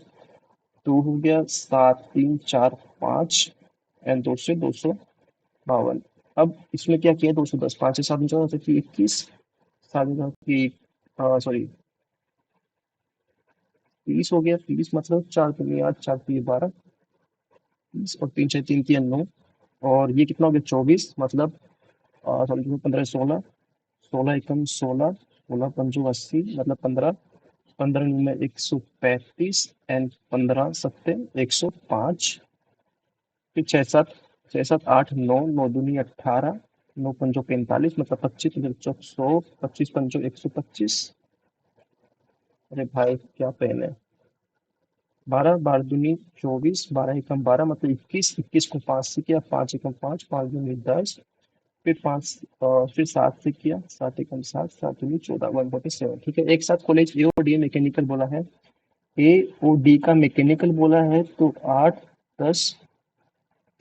2 हो गया 7 3 4 5 एंड 252. अब इसमें क्या किया? 210 5 से 7 14 तो 21 7 की सॉरी 30 हो गया. 30 मतलब 4 × 8 4 × 3 = 12, 30 और 3 6 3 3 9. और ये कितना हो गया? 24 मतलब सॉरी 15 16, 16 × 16, 16 × 5 = 80 मतलब 15, 15 में 135 एंड 15 सत्ते 105. फिर 6 7 6 7 8 9 9 दूनी 18, 9 पंजो 45 मतलब 25 तो 100, 25 पंजो 125. अरे भाई क्या पेन है. 12 12 दूनी 24, 12 एकम 12 मतलब 21, 21 को 5 से किया, 5 एकम 5, 5 दूनी 10, फिर 5 फिर 7 से किया, 7 एकम 7, 7 दूनी 14, 147. ठीक है. एक साथ कॉलेज ए और डी मैकेनिकल बोला है. ए और डी का मैकेनिकल बोला है तो 8 10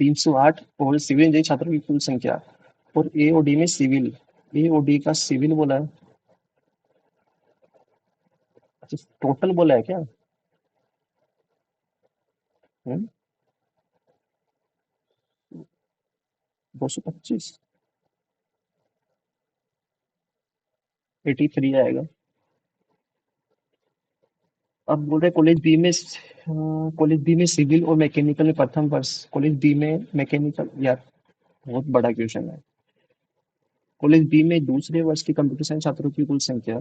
308 और सिविल इंजीनियरिंग छात्रों की कुल संख्या. और ए और डी में सिविल ए और डी का सिविल बोला है. अच्छा टोटल बोला है क्या? 225, 83 आएगा. अब बोल रहे कॉलेज बी में सिविल और मैकेनिकल में प्रथम वर्ष. कॉलेज बी में मैकेनिकल यार बहुत बड़ा क्वेश्चन है. कॉलेज बी में दूसरे वर्ष के कंप्यूटर साइंस छात्रों की कुल संख्या.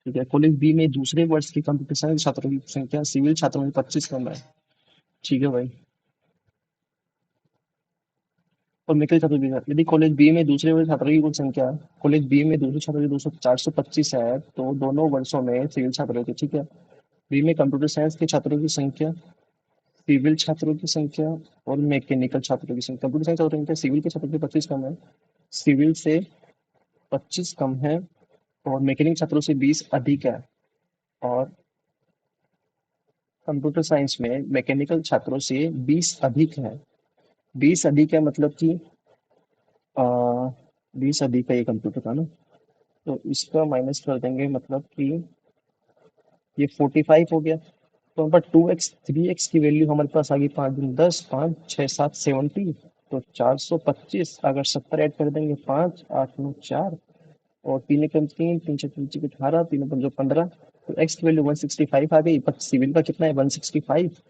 ठीक है. कॉलेज बी में दूसरे वर्ष के कंप्यूटर साइंस छात्रों की संख्या सिविल छात्रों में 25 कम है. ठीक है भाई. और मैकेनिकल छात्रों की यदि कॉलेज बी में दूसरे वर्ष छात्रों की कुल संख्या, कॉलेज बी में दूसरे छात्रों की 425 है, तो दोनों वर्षों में सिविल छात्रों की, ठीक है, बी में कंप्यूटर साइंस के छात्रों की संख्या, सिविल छात्रों की संख्या और मैकेनिकल छात्रों की संख्या। कंप्यूटर साइंस छात्रों की संख्या सिविल के छात्रों से 25 कम है, सिविल से 25 कम है, और मैकेनिकल छात्रों से 20 अधिक है। और कंप्यूटर साइंस में मैकेनिकल छात्रों से 20 अधिक है। 20 अधिक है मतलब कि 20 अधिक है ये कंप्यूटर का ना, तो इसका माइनस कर देंगे, मतलब कि ये 45 हो गया। तो हमारे पास 2x 3x की वैल्यू हमारे पास आ गई, 5 दूनी 10, 5 6 7 70, तो 425। अगर 70 ऐड कर देंगे, 5 8 9 4, और तीन एकम 3, 3 छः 3 18, तीन पंजो 15, तो x की वैल्यू 165 आ गई। बट सिविल का कितना है, 165।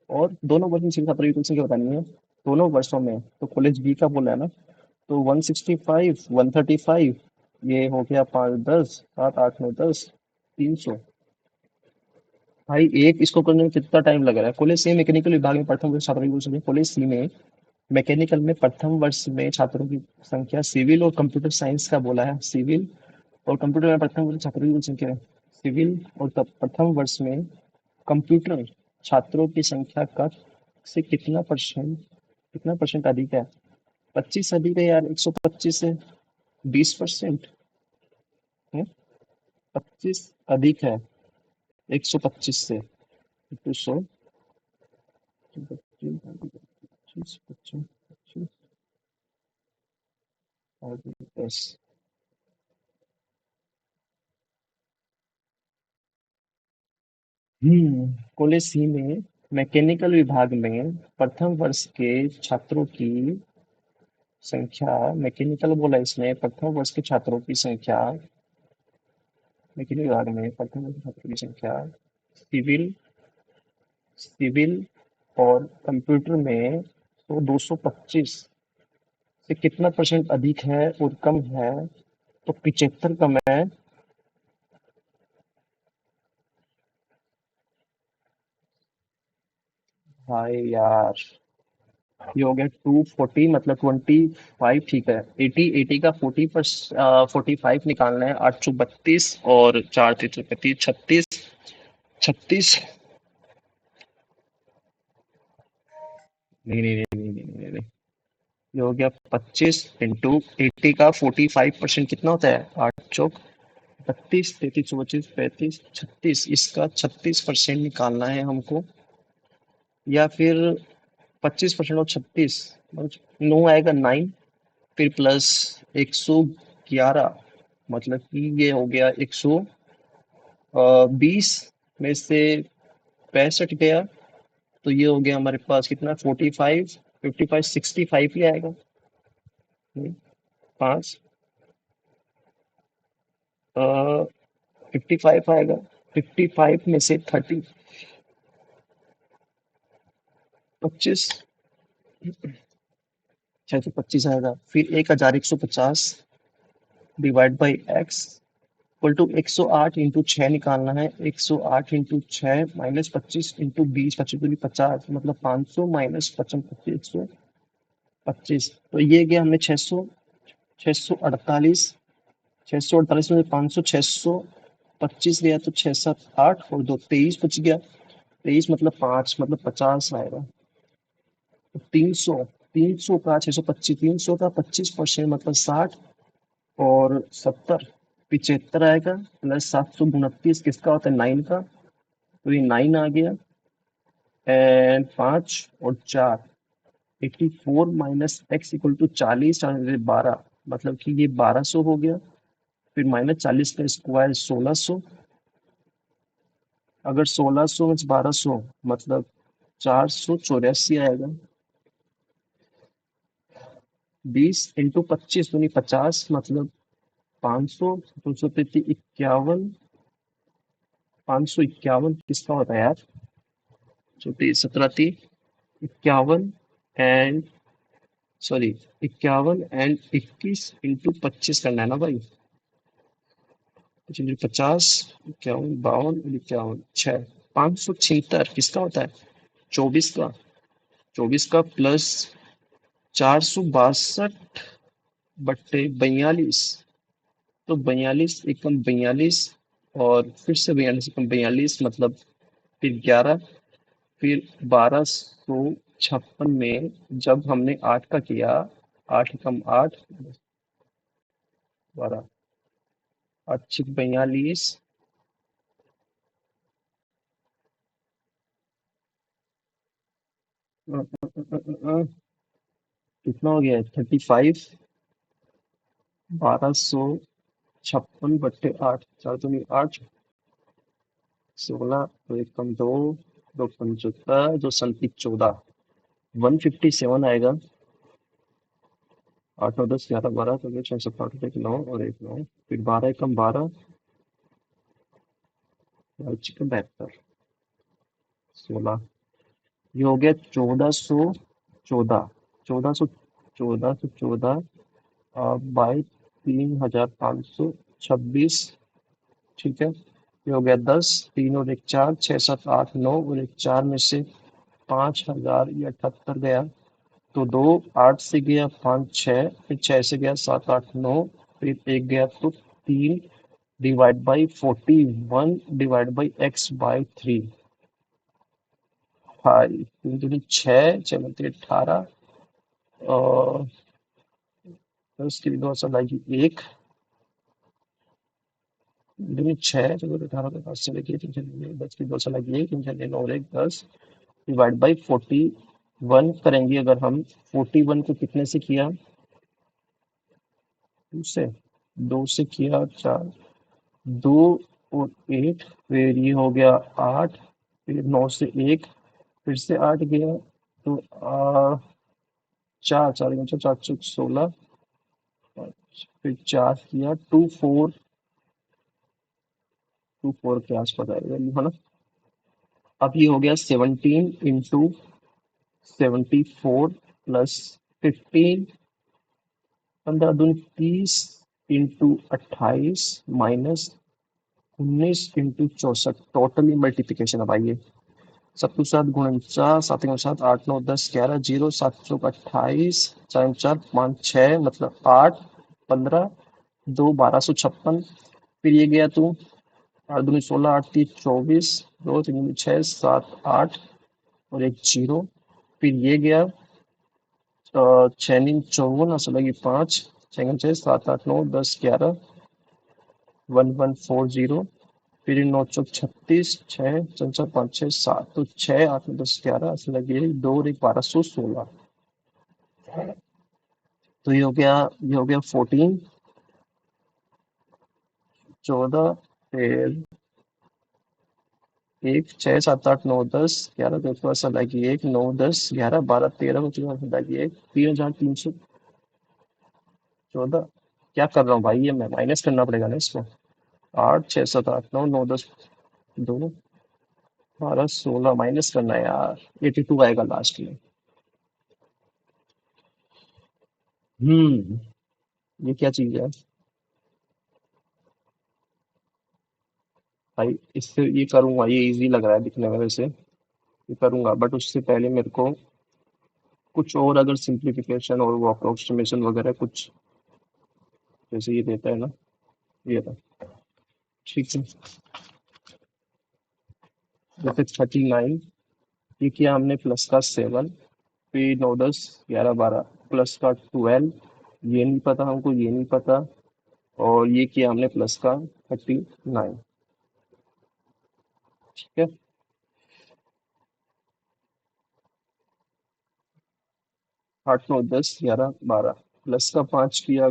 और दोनों वर्षों में सिविल छात्रों की कुल संख्या बतानी है, दोनों वर्षों में, तो कॉलेज बी का बोला है ना, तो 165 135, ये हो गया 5 10 7 8 9 10, 300। भाई एक इसको करने में कितना टाइम लग रहा है। कॉलेज सी मैकेनिकल विभाग में प्रथम वर्ष छात्रों की कुल संख्या, कॉलेज सी में मैकेनिकल में प्रथम वर्ष में छात्रों की संख्या, सिविल और कंप्यूटर साइंस का बोला है, सिविल और कंप्यूटर में प्रथम वर्ष छात्रों की कुल संख्या है। सिविल और तब प्रथम वर्ष में कंप्यूटर छात्रों की संख्या का से कितना परसेंट अधिक है। 25 अधिक है यार, 125 से 20% है। 25 अधिक है 125 से, तो 100, 25 25 और 10। कॉलेज सी में मैकेनिकल विभाग में प्रथम वर्ष के छात्रों की संख्या, मैकेनिकल बोला इसने, प्रथम वर्ष के छात्रों की संख्या, मैकेनिकल विभाग में प्रथम वर्ष के छात्रों की संख्या, सिविल सिविल और कंप्यूटर में, तो 225 से कितना परसेंट अधिक है और कम है, तो 75 कम है। भाई यार, ये हो गया 240, मतलब 25, ठीक है। 80 का 45 निकालना है, 832 और 4 3 35, 36, 36। नहीं नहीं नहीं नहीं नहीं नहीं नहीं। ये हो गया 25 इंटू 80 का 45% कितना होता है, 8 चौक 32, 33 चौ 25 35, 36, इसका 36% निकालना है हमको, या फिर 25% और 36, 9 आएगा 9, फिर प्लस 111, मतलब कि ये हो गया 120 में से 65 गया, तो ये हो गया हमारे पास कितना, 45 55 65 ही आएगा। 5 55 आएगा, 55 में से 30, 25, 625 आएगा, फिर 1150 divide by X equal to 108 into 6 निकालना है, 108 इंटू 6 माइनस 25 इंटू 20, 25 मतलब 500 माइनस 55 125, तो ये गया हमें 600, 648, 648 में 500, 625 गया, तो 6 7 8 और 2 23 बच गया। 23 मतलब 5 मतलब 50 आएगा। तो 300, 300 का 625, 300 का 25% मतलब 60, और 70 75 आएगा, प्लस 729 किसका होता है, 9 का, तो ये 9 आ गया। एंड 5 और 4, 84 माइनस एक्स इक्वल टू 40, 12, मतलब कि ये 1200 हो गया। फिर माइनस 40 का स्क्वायर 1600, अगर 1600 में 1200 मतलब 484 आएगा। 20 इंटू 25 दूनी 50, मतलब 500, 233 51, 551 किसका होता है यार, 17 एंड सॉरी 51 एंड 21 इंटू 25 करना है ना भाई, 50, 51 52 51 6, 576 किसका होता है, 24 का, 24 का प्लस 462 बट्टे 42, तो 42 एकम 42, और फिर से 42 एकम 42 मतलब फिर 11, फिर 1256 में जब हमने 8 का किया, 8 एकम 8, 12, 8 छिक 42, कितना हो गया 35, 1256 बट्टे 8, 4 दूनी 8, 16, तो एक कम 2, 2 पंचोत्तर, 2 संतिक 14, 157 आएगा। 8 9 10 11 12, तो 6 7 8 एक 9 और एक 9, फिर 12 एकम 12, 72, 16, ये हो गया 1414, 1414 बाई 3526, ठीक है। ये हो गया 10, 3 और एक 4, 6 7 8 9, और एक 4 में से 5000 ये 78 गया, तो 2 8 से गया 5 6, फिर 6 से गया 7 8 9, फिर एक गया तो 3 divide by 41 divide by x by 3, 5 3 दूनी 6, 6 में 18, और 10 की 2 एक, दूनी 6, चलो 18 के पास चले गए, 10 की 2 एक, 3 और एक 10 डिवाइड बाई 41 करेंगे अगर हम। 41 को कितने से किया, 2 से, 2 से किया 4, 2 और 8, फिर ये हो गया 8, फिर 9 से 1, फिर से 8 गया, तो 4 4 4 4 16, फिर 4 किया 2 4 के आसपास आएगा ये, है ना। अब ये हो गया 17 इंटू 74 प्लस 15, 15 दूनी 30 into 28 minus 19 into 64, totally multiplication. अब आइए, 7 7 गुणन 4, 7 गुणन 7, 8 9 10 11, 0 7 चौक 28, 4 4 5 6 मतलब 8, 15, 2 1256, फिर ये गया तू 8 दूनी 16, 8 3 24, 2 3 दूनी 6 7 8, और एक 0, फिर ये गया 6 नीम 54, असल लगी 5, 6 6 7 8 9 10 11, 1140, फिर 9 चौक 36, 6 4 4 5 6 7, तो 6 8 9 10 11, असल लगी 2 और एक 1216, तो ये हो गया 14, 14, फिर 1 6 7 8 9 10 11, तो थोड़ा सा लगी 1 9 10 11 12 13 को थोड़ा सा लगी 1, 3314, क्या कर रहा हूँ भाई, ये मैं माइनस करना पड़ेगा ना इसको। 8 6 7 8 9 9 10 2 12 16 माइनस करना है यार, 82 आएगा लास्ट में। ये क्या चीज है भाई, इससे ये करूंगा, ये इजी लग रहा है दिखने में वैसे, ये करूंगा, बट उससे पहले मेरे को कुछ और अगर सिंप्लीफिकेशन और वो अप्रोक्सीमेशन वगैरह कुछ, जैसे ये देता है ना, ये रहा, ठीक है। जैसे 39, ये किया हमने प्लस का 7, फिर 9 10 11 12 प्लस का 12, ये नहीं पता हमको, ये नहीं पता, और ये किया हमने प्लस का 39, ठीक है। 8 9 10 11 12 प्लस का 5 किया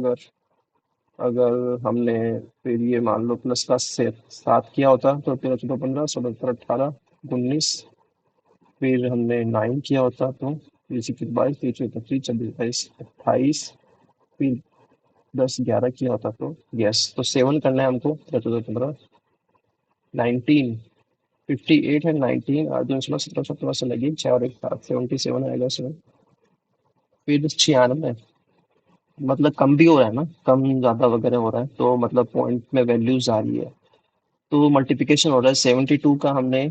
अगर, हमने, फिर ये मान लो प्लस का 7 किया होता तो 13 14 15 16 17 18 19, फिर हमने 9 किया होता तो 22 23 24 25 26 27 28, फिर 10 11 किया होता तो यस, तो 7 करना है हमको, 13 14 15 19, 58 है 19, 8 2 16 17 17 से लगी 6 और एक 7, 77 आएगा इसमें, फिर 96, मतलब कम भी हो रहा है ना, कम ज्यादा वगैरह हो रहा है, तो मतलब पॉइंट में वैल्यूज आ रही है, तो मल्टीप्लिकेशन हो रहा है। 72 का हमने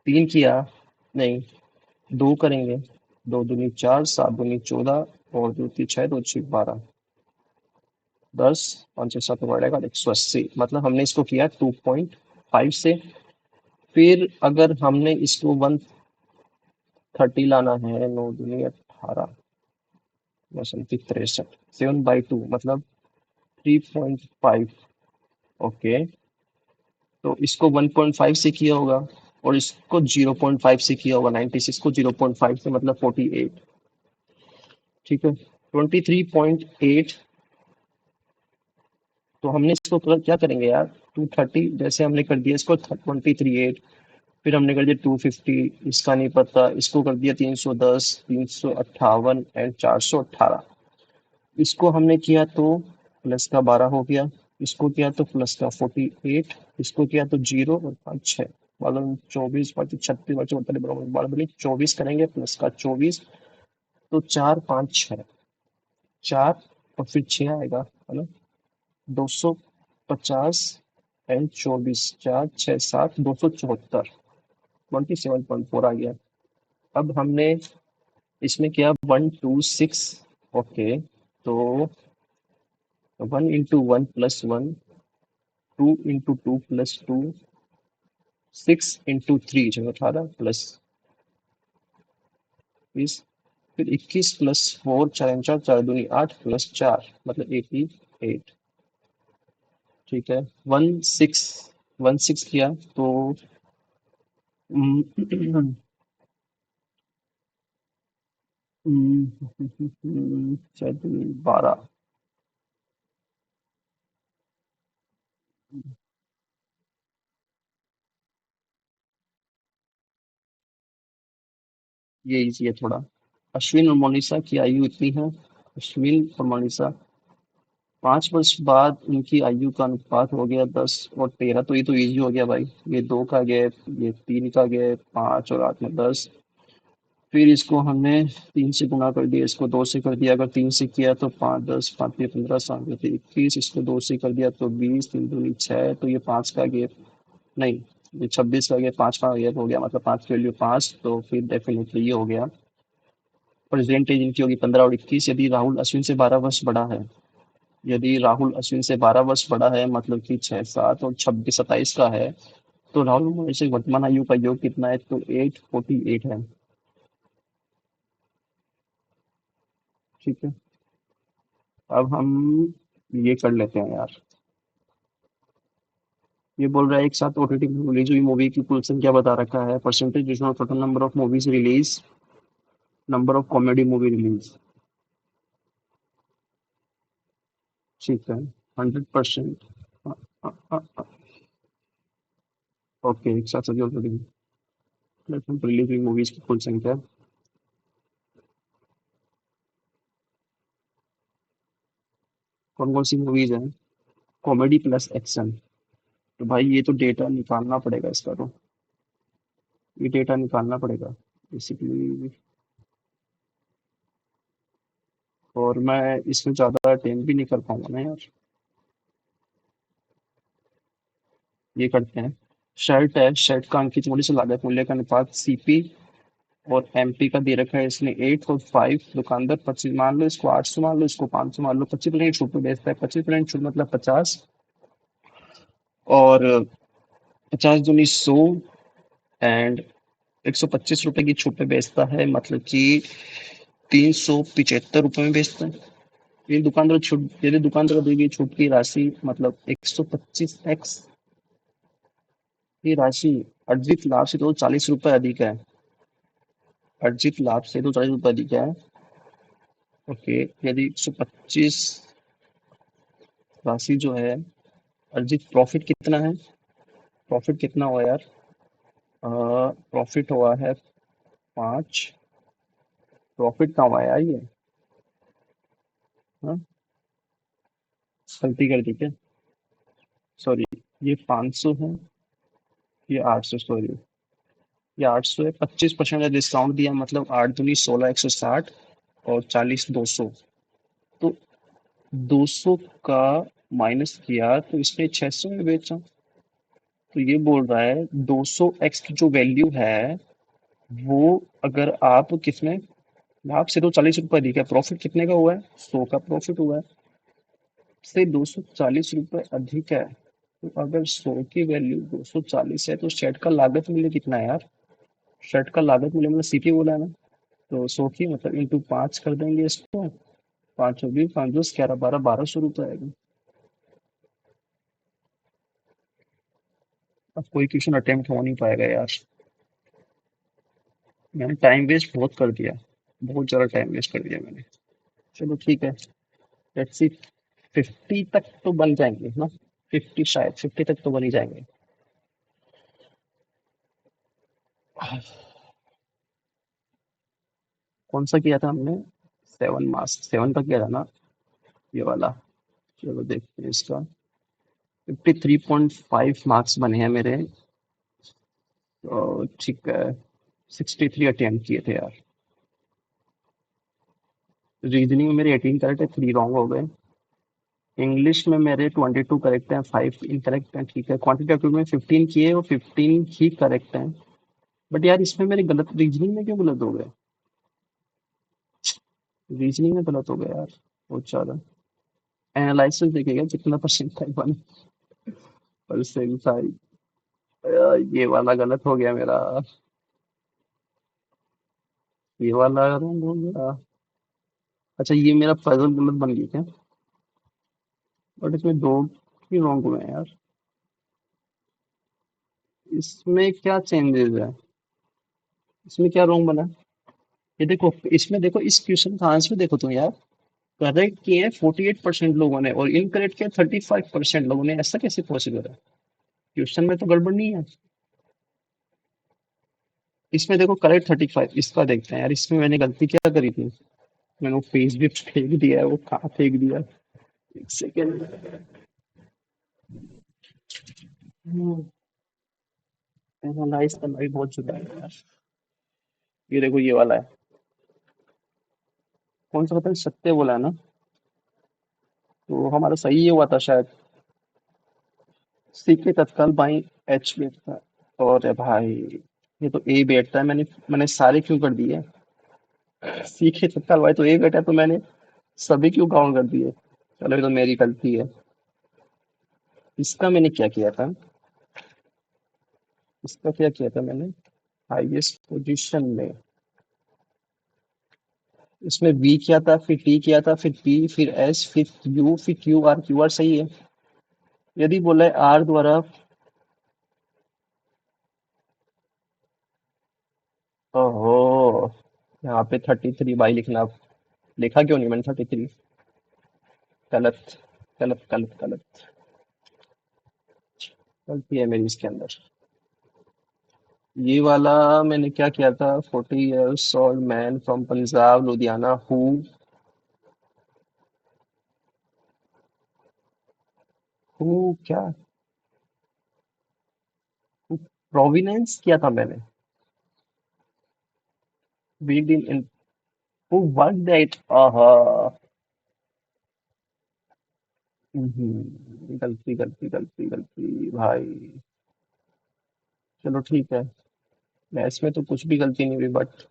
3 किया, नहीं 2 करेंगे, 2 दूनी 4, 7 दूनी 14, और जो थी 6 2 6 12, 10, 5 से 7 बढ़ेगा 180, मतलब हमने इसको किया 2.5 से। फिर अगर हमने इसको 130 लाना है, 9 दूनी 18, 63, 7/2 मतलब 3.5। ओके, तो इसको 1.5 से किया होगा, और इसको 0.5 से किया होगा। 96 को 0.5 से मतलब 48। ठीक है, 23.8। तो हमने इसको क्या करेंगे यार, 230 जैसे हमने कर दिया इसको 23.8। फिर हमने कर दिया 250, इसका नहीं पता, इसको कर दिया 310, 358 एंड 418। इसको हमने किया तो प्लस का 12 हो गया, इसको किया तो प्लस का 48, इसको किया तो 0 और 5 6, मतलब 24 25 36 बचे 48 बराबर 12 24 करेंगे, प्लस का 24, तो 4 5 6, 4 और फिर 6 आएगा, है ना। 250 एंड 24, 4 6 7, 274, 27.4 आ गया। अब हमने इसमें किया 126। ओके, तो 1 into 1 + 1, 2 into 2 + 2, 6 into 3 जो 18 प्लस 20, फिर 21 + 4, 4 4 दूनी 8 + 4 मतलब 88। ठीक है, 16 किया तो 12। ये इजी है थोड़ा। अश्विन और मोनिशा की आयु इतनी है। अश्विन और मोनिशा 5 वर्ष बाद उनकी आयु का अनुपात हो गया 10 और 13। तो ये तो इजी हो गया भाई, ये 2 का गैप, ये 3 का गैप, 5 और 8 में 10। फिर इसको हमने 3 से गुणा कर दिया, इसको 2 से कर दिया, अगर 3 से किया तो 5 10 5 15 7 21, इसको 2 से कर दिया तो 20, 3 दूनी 6, तो ये 5 का गैप, नहीं, ये 26 का गैप, 5 का गैप हो गया, मतलब 5 की वैल्यू 5, तो फिर डेफिनेटली ये हो गया। प्रेजेंट एज इनकी होगी 15 और 21। यदि राहुल अश्विन से 12 वर्ष बड़ा है, यदि राहुल अश्विन से 12 वर्ष बड़ा है, मतलब कि 6 7 और 26 27 का है, तो राहुल में से वर्तमान आयु का योग कितना है, तो 848 है। ठीक है, अब हम ये कर लेते हैं यार। ये बोल रहा है एक साथ ओटीटी में रिलीज हुई मूवी की कुल संख्या बता रखा है, percentage of total number of movies release, number of comedy movie release. ठीक है, 100%। ओके, एक साथ सभी ओटीटी प्लेटफॉर्म पर रिलीज हुई मूवीज की कुल संख्या। कौन कौन सी मूवीज हैं, कॉमेडी प्लस एक्शन। तो भाई ये तो डेटा निकालना पड़ेगा इसका, तो ये डेटा निकालना पड़ेगा बेसिकली। और मैं इसमें ज़्यादा अटेम्प्ट भी नहीं कर पाऊंगा ना यार। ये करते हैं, शर्ट है, शर्ट का अंकित मूल्य से लागत मूल्य का अनुपात सीपी और एमपी का दे रखा है इसने 8 और 5। दुकानदार 25, मान लो इसको 800, मान लो इसको 500, मान लो 25% छूट पे बेचता है। 25% छूट मतलब 50, और 50 दूनी 100 एंड 125 रुपए की छूट पे बेचता है, मतलब कि 375 रुपए में बेचता है। ये दुकानदार छूट, यदि दुकानदार को दी गई छूट की राशि मतलब 125x की राशि अर्जित लाभ से तो 40 रुपए अधिक है। अर्जित लाभ से तो 40 रुपए अधिक है। ओके, यदि 125 राशि जो है, अर्जित प्रॉफिट कितना है, प्रॉफिट कितना हुआ यार, प्रॉफिट हुआ है 5। प्रॉफिट कहाँ हुआ है यार ये, हाँ, गलती कर दी क्या, सॉरी, ये 500 है, ये 800, सॉरी, ये 800 है। 25% का डिस्काउंट दिया, मतलब 8 दूनी 16, 160, और 40 200, तो 200 का माइनस किया तो इसने 600 में बेचा। तो ये बोल रहा है 200x की जो वैल्यू है, वो अगर आप किसमें लाभ से तो 40 रुपये अधिक है, प्रॉफिट कितने का हुआ है? 100 का प्रॉफिट हुआ है, से 240 रुपये अधिक है। तो अगर 100 की वैल्यू 240 है तो शेड का लागत मूल्य कितना है यार? शेड का लागत मूल्य मैंने सीपी बोला है ना। तो 100 की मतलब इंटू 5 कर देंगे इसको। पाँच होगी, 5 10 11 12 1200 रुपये आएगा। अब कोई क्वेश्चन अटेम्प्ट हो नहीं पाएगा यार। मैंने टाइम वेस्ट बहुत कर दिया, बहुत ज़्यादा टाइम वेस्ट कर दिया मैंने। चलो ठीक है, लेट्स सी। 50 तक तो बन जाएंगे ना? 50, शायद 50 तक तो बन ही जाएंगे। कौन सा किया था हमने? 7 मार्क्स, 7 का किया था ना, ये वाला। चलो देखते हैं इसका। 53.5 मार्क्स बने हैं मेरे। तो ठीक है, 63 अटेम्प्ट किए थे यार। रीजनिंग में मेरे 18 करेक्ट है, 3 रॉन्ग हो गए। इंग्लिश में मेरे 22 करेक्ट हैं, 5 इनकरेक्ट हैं, ठीक है। क्वांटिटेटिव में 15 किए और 15 ही करेक्ट हैं। बट यार इसमें मेरे गलत, रीजनिंग में क्यों गलत हो गए? रीजनिंग में गलत हो गया यार, बहुत ज्यादा। एनालिसिस देखिएगा कितना परसेंटाइल बना, परसेंटाइल। ये वाला गलत हो गया मेरा, ये वाला रॉन्ग हो गया। अच्छा, ये मेरा पजल गलत बन गया क्या? बट इसमें दो ही रॉन्ग हुए हैं यार। इसमें क्या चेंजेस है? इसमें क्या रॉन्ग बना? ये देखो, इसमें देखो, इस क्वेश्चन का आंसर देखो तुम यार। करेक्ट किए 48% लोगों ने और इनकरेक्ट किए 35% लोगों ने। ऐसा कैसे पॉसिबल है? क्वेश्चन में तो गड़बड़ नहीं है। इसमें देखो करेक्ट 35, इसका देखते हैं यार, इसमें मैंने गलती क्या करी थी? मैंने वो पेज भी फेंक दिया है, वो कहाँ फेंक दिया? एक सेकेंड। एनालाइज करना भी बहुत जुदा है यार। ये देखो, ये वाला है। कौन सा पता है, सत्य बोला है ना? तो हमारा सही ये हुआ था शायद। सी के तत्काल बाई एच बैठता है। और भाई, ये तो ए बैठता है। मैंने मैंने सारे क्यों कर दिए? सी के तत्काल बाई तो ए बैठा है, तो मैंने सभी क्यों काउंट कर दिए? चलो, ये तो मेरी गलती है। इसका मैंने क्या किया था? इसका क्या किया था मैंने? हाईएस्ट पोजीशन में, इसमें वी किया था, फिर टी किया था, फिर पी, फिर एस, फिर यू, फिर क्यू आर। क्यू आर सही है। यदि बोला है आर द्वारा। ओहो, यहाँ पे 33 बाई लिखना। लिखा क्यों नहीं मैंने 33? गलत, गलत, गलत, गलत। गलती है मेरी इसके अंदर। ये वाला मैंने क्या किया था? 40 years old man from Punjab Ludhiana who. Who क्या? प्रोविनेंस किया था मैंने। Week in, who work that, आहा। गलती, गलती, गलती, गलती भाई। चलो ठीक है, मैथ्स में तो कुछ भी गलती नहीं हुई, बट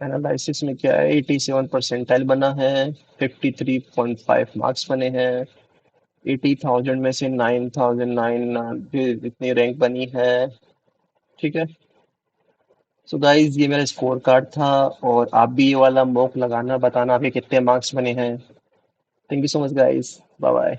एनालिसिस में क्या है, 87 परसेंटाइल बना है। 53.5 मार्क्स बने हैं। 80,000 में से 9,009 इतनी रैंक बनी है। ठीक है। सो गाइज, ये मेरा स्कोर कार्ड था। और आप भी ये वाला मॉक लगाना, बताना आपके कितने मार्क्स बने हैं। Thank you so much guys, bye bye.